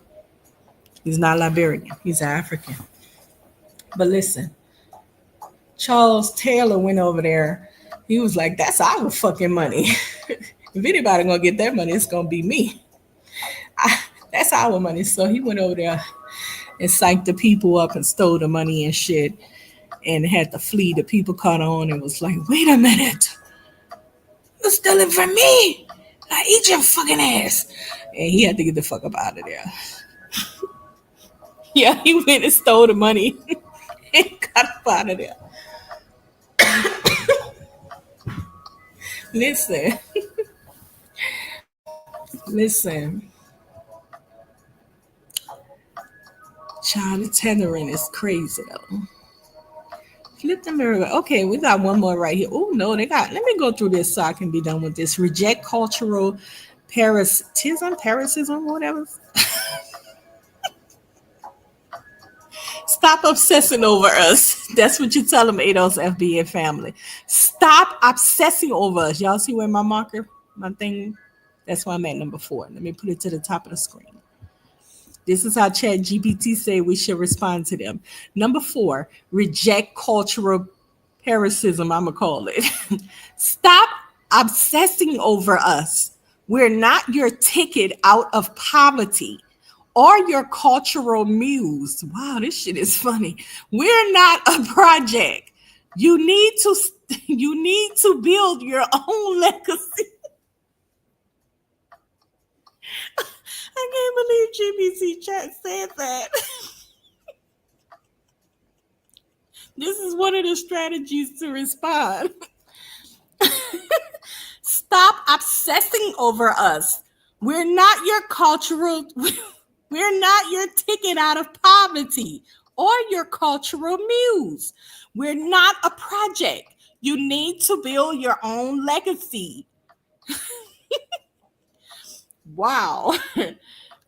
He's not Liberian. He's African. But listen, Charles Taylor went over there. He was like, that's our fucking money. If anybody gonna get that money, it's gonna be me. That's our money. So he went over there and psyched the people up and stole the money and shit and had to flee. The people caught on and was like, wait a minute. You're stealing from me. I eat your fucking ass. And he had to get the fuck up out of there. Yeah, he went and stole the money and got up out of there. Listen. Child, the tendering is crazy though. Flip the mirror. Okay, we got one more right here. Oh no, let me go through this so I can be done with this. Reject cultural parasitism, whatever. Stop obsessing over us. That's what you tell them, ADOS FBA family. Stop obsessing over us. Y'all see where my thing, that's why I'm at number 4. Let me put it to the top of the screen. This is how Chat GPT say we should respond to them. Number 4, reject cultural parasitism, I'm going to call it. Stop obsessing over us. We're not your ticket out of poverty or your cultural muse. Wow, this shit is funny. We're not a project. You need to build your own legacy. I can't believe GBC Chat said that. This is one of the strategies to respond. Stop obsessing over us. We're not your ticket out of poverty or your cultural muse. We're not a project. You need to build your own legacy. Wow.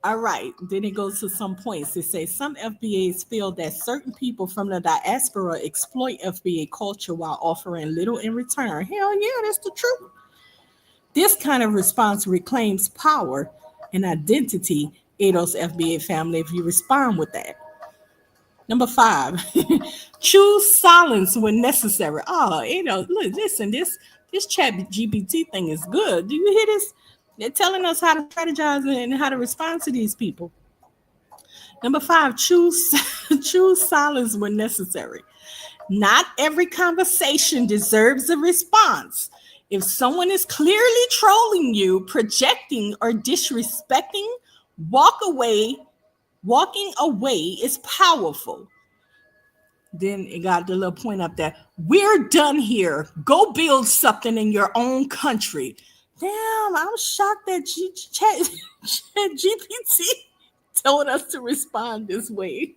All right. Then it goes to some points. It says some FBAs feel that certain people from the diaspora exploit FBA culture while offering little in return. Hell yeah, that's the truth. This kind of response reclaims power and identity, ADOS FBA family, if you respond with that. Number 5, choose silence when necessary. Oh, look, listen, this This chat GPT thing is good. Do you hear this? They're telling us how to strategize and how to respond to these people. Number 5, choose choose silence when necessary. Not every conversation deserves a response. If someone is clearly trolling you, projecting, or disrespecting, walk away. Walking away is powerful. Then it got the little point up there. We're done here. Go build something in your own country. Damn, I'm shocked that Chat GPT told us to respond this way.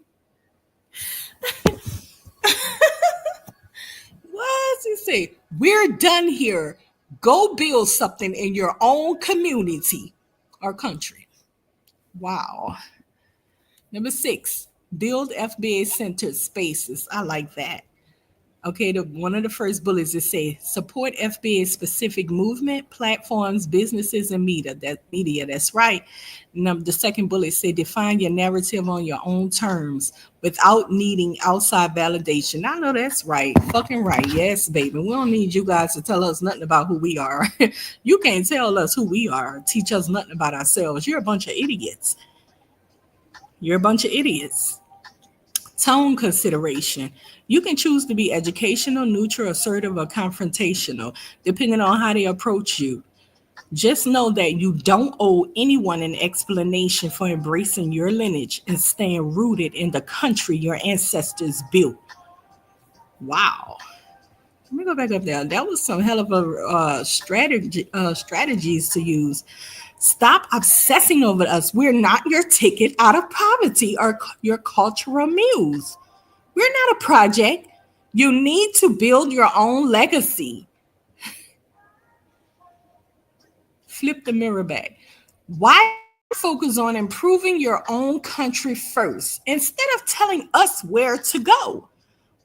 What does he say? We're done here. Go build something in your own community or country. Wow. Number 6, build FBA centered spaces. I like that. Okay, one of the first bullets is say support FBA specific movement, platforms, businesses, and media. That's right. The second bullet say define your narrative on your own terms without needing outside validation. I know that's right. Fucking right. Yes, baby. We don't need you guys to tell us nothing about who we are. You can't tell us who we are, teach us nothing about ourselves. You're a bunch of idiots. You're a bunch of idiots. Tone consideration. You can choose to be educational, neutral, assertive, or confrontational, depending on how they approach you. Just know that you don't owe anyone an explanation for embracing your lineage and staying rooted in the country your ancestors built. Wow. Let me go back up there. That was some hell of a strategies to use. Stop obsessing over us. We're not your ticket out of poverty or your cultural muse. We're not a project. You need to build your own legacy. Flip the mirror back. Why focus on improving your own country first instead of telling us where to go?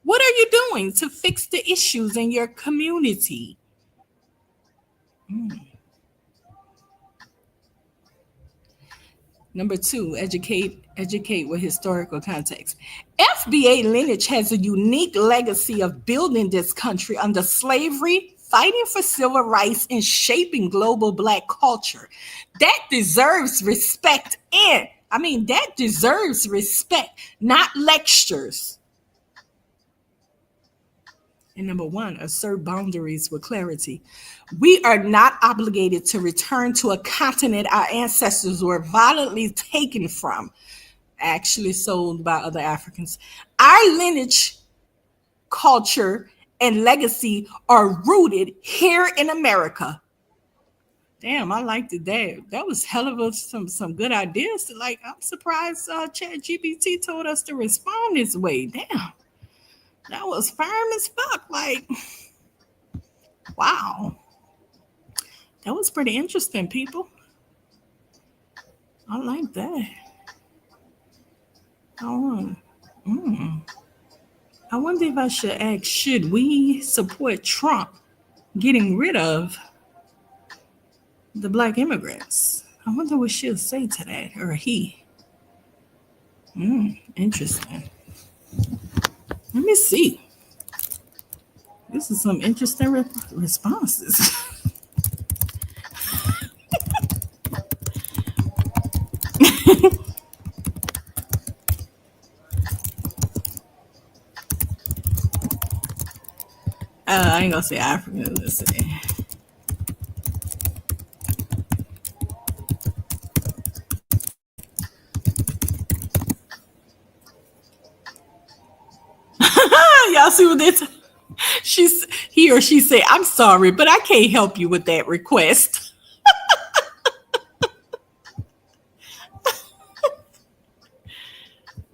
What are you doing to fix the issues in your community? Number 2, educate with historical context. FBA lineage has a unique legacy of building this country under slavery, fighting for civil rights, and shaping global Black culture. That deserves respect. That deserves respect, not lectures. And number 1, assert boundaries with clarity. We are not obligated to return to a continent our ancestors were violently taken from, actually sold by other Africans. Our lineage, culture, and legacy are rooted here in America. Damn, I liked it. That was hell of some good ideas. I'm surprised ChatGPT told us to respond this way. Damn. That was firm as fuck. Wow. That was pretty interesting, people. I like that. I wonder if I should ask, should we support Trump getting rid of the Black immigrants? I wonder what she'll say to that, or he. Interesting. Let me see. This is some interesting responses. I ain't gonna say African. Let's see. Y'all see what this? He or she say, "I'm sorry, but I can't help you with that request."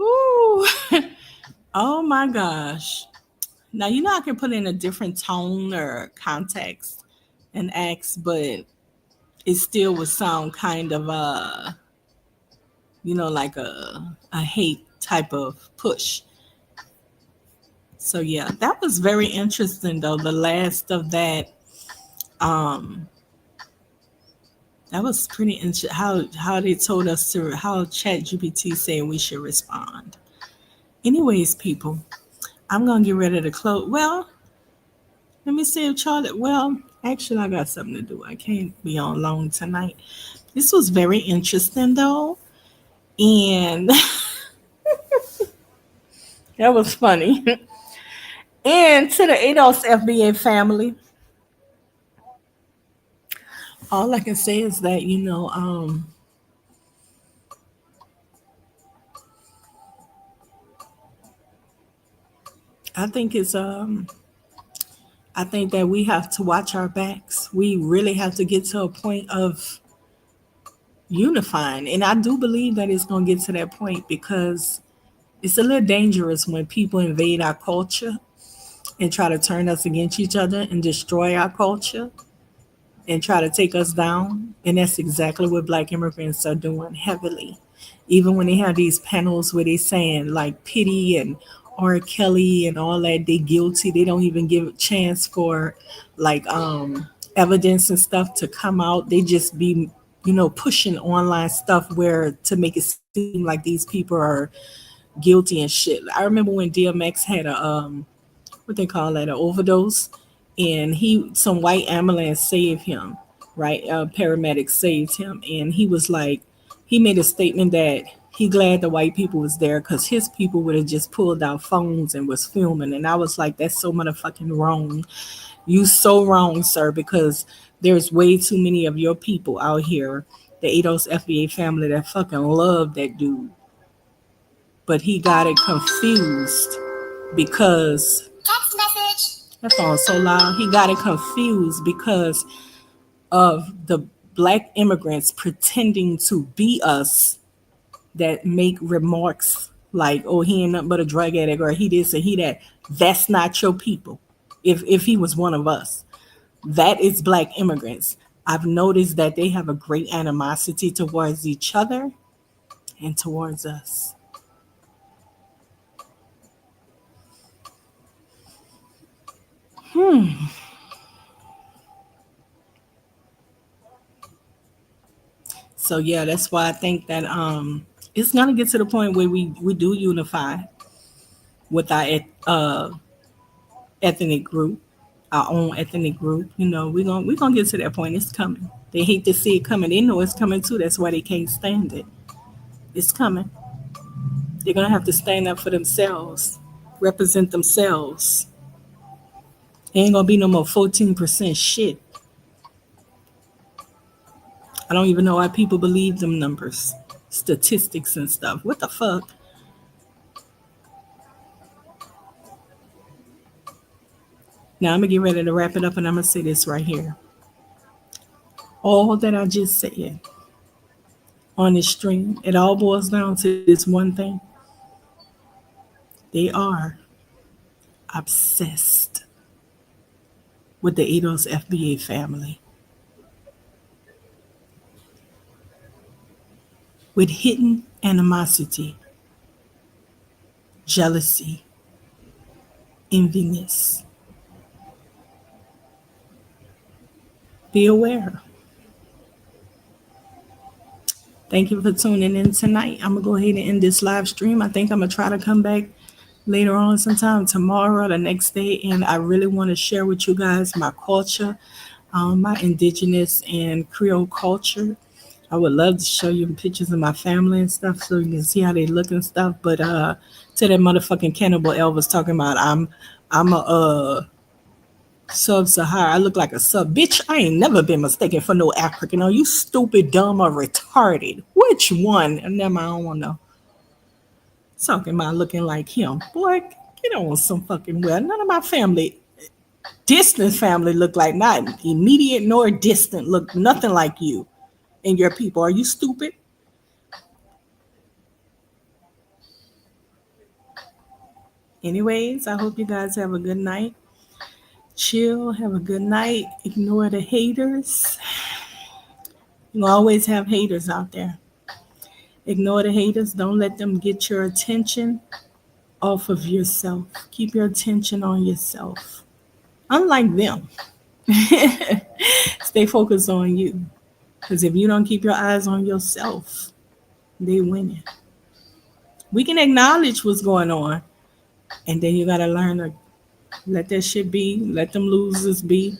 Ooh. Oh my gosh. Now, I can put in a different tone or context and ask, but it still would sound kind of like a hate type of push. So yeah, that was very interesting though. The last of that, that was pretty interesting. How they told us how ChatGPT saying we should respond. Anyways, people, I'm gonna get ready to close. Well, let me see if Charlotte. Well, Actually, I got something to do. I can't be on long tonight. This was very interesting, though. And that was funny. And to the ADOS FBA family, all I can say is that, I think it's I think that we have to watch our backs. We really have to get to a point of unifying. And I do believe that it's going to get to that point because it's a little dangerous when people invade our culture and try to turn us against each other and destroy our culture and try to take us down. And that's exactly what Black immigrants are doing heavily. Even when they have these panels where they saying like pity and R. Kelly and all that, they guilty. They don't even give a chance for like evidence and stuff to come out. They just be, pushing online stuff where to make it seem like these people are guilty and shit. I remember when DMX had a what they call that, an overdose, and some white ambulance saved him, right? Paramedics saved him, and he was like, he made a statement that he glad the white people was there because his people would have just pulled out phones and was filming, and I was like, that's so motherfucking wrong. You so wrong, sir, because there's way too many of your people out here, the ADOS FBA family that fucking love that dude, but he got it confused because text message. That phone's so loud. He got it confused because of the Black immigrants pretending to be us that make remarks like, "Oh, he ain't nothing but a drug addict," or "He this and he that." That's not your people. If he was one of us, that is Black immigrants. I've noticed that they have a great animosity towards each other and towards us. So yeah, that's why I think that it's gonna get to the point where we do unify with our ethnic group, our own ethnic group. We're gonna get to that point. It's coming. They hate to see it coming. They know it's coming too. That's why they can't stand it. It's coming. They're gonna have to stand up for themselves, represent themselves. Ain't gonna be no more 14% shit. I don't even know why people believe them numbers, statistics and stuff. What the fuck? Now I'm gonna get ready to wrap it up, and I'm gonna say this right here. All that I just said on this stream, it all boils down to this one thing. They are obsessed with the ADOS FBA family, with hidden animosity, jealousy, enviness. Be aware. Thank you for tuning in tonight. I'm gonna go ahead and end this live stream. I think I'm gonna try to come back later on sometime tomorrow or the next day, and I really want to share with you guys my culture, my indigenous and Creole culture. I would love to show you pictures of my family and stuff so you can see how they look and stuff. But to that motherfucking cannibal Elvis talking about I'm a sub-Sahara. I look like a sub. Bitch, I ain't never been mistaken for no African. Are you stupid, dumb, or retarded? Which one? Never mind, I don't want to know. Talking about looking like him. Boy, get on some fucking well. None of my family, distant family, look like, not immediate nor distant, look nothing like you and your people. Are you stupid? Anyways, I hope you guys have a good night. Chill, have a good night. Ignore the haters. You always have haters out there. Ignore the haters. Don't let them get your attention off of yourself. Keep your attention on yourself. Unlike them, stay focused on you. Because if you don't keep your eyes on yourself, they winning. We can acknowledge what's going on, and then you gotta learn to let that shit be. Let them losers be.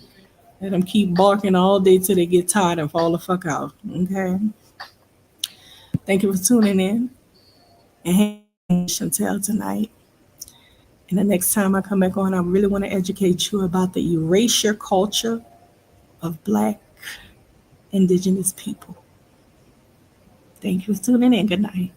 Let them keep barking all day till they get tired and fall the fuck out. Okay. Thank you for tuning in and hanging with Chantell tonight. And the next time I come back on, I really want to educate you about the erasure culture of Black Indigenous people. Thank you for tuning in. Good night.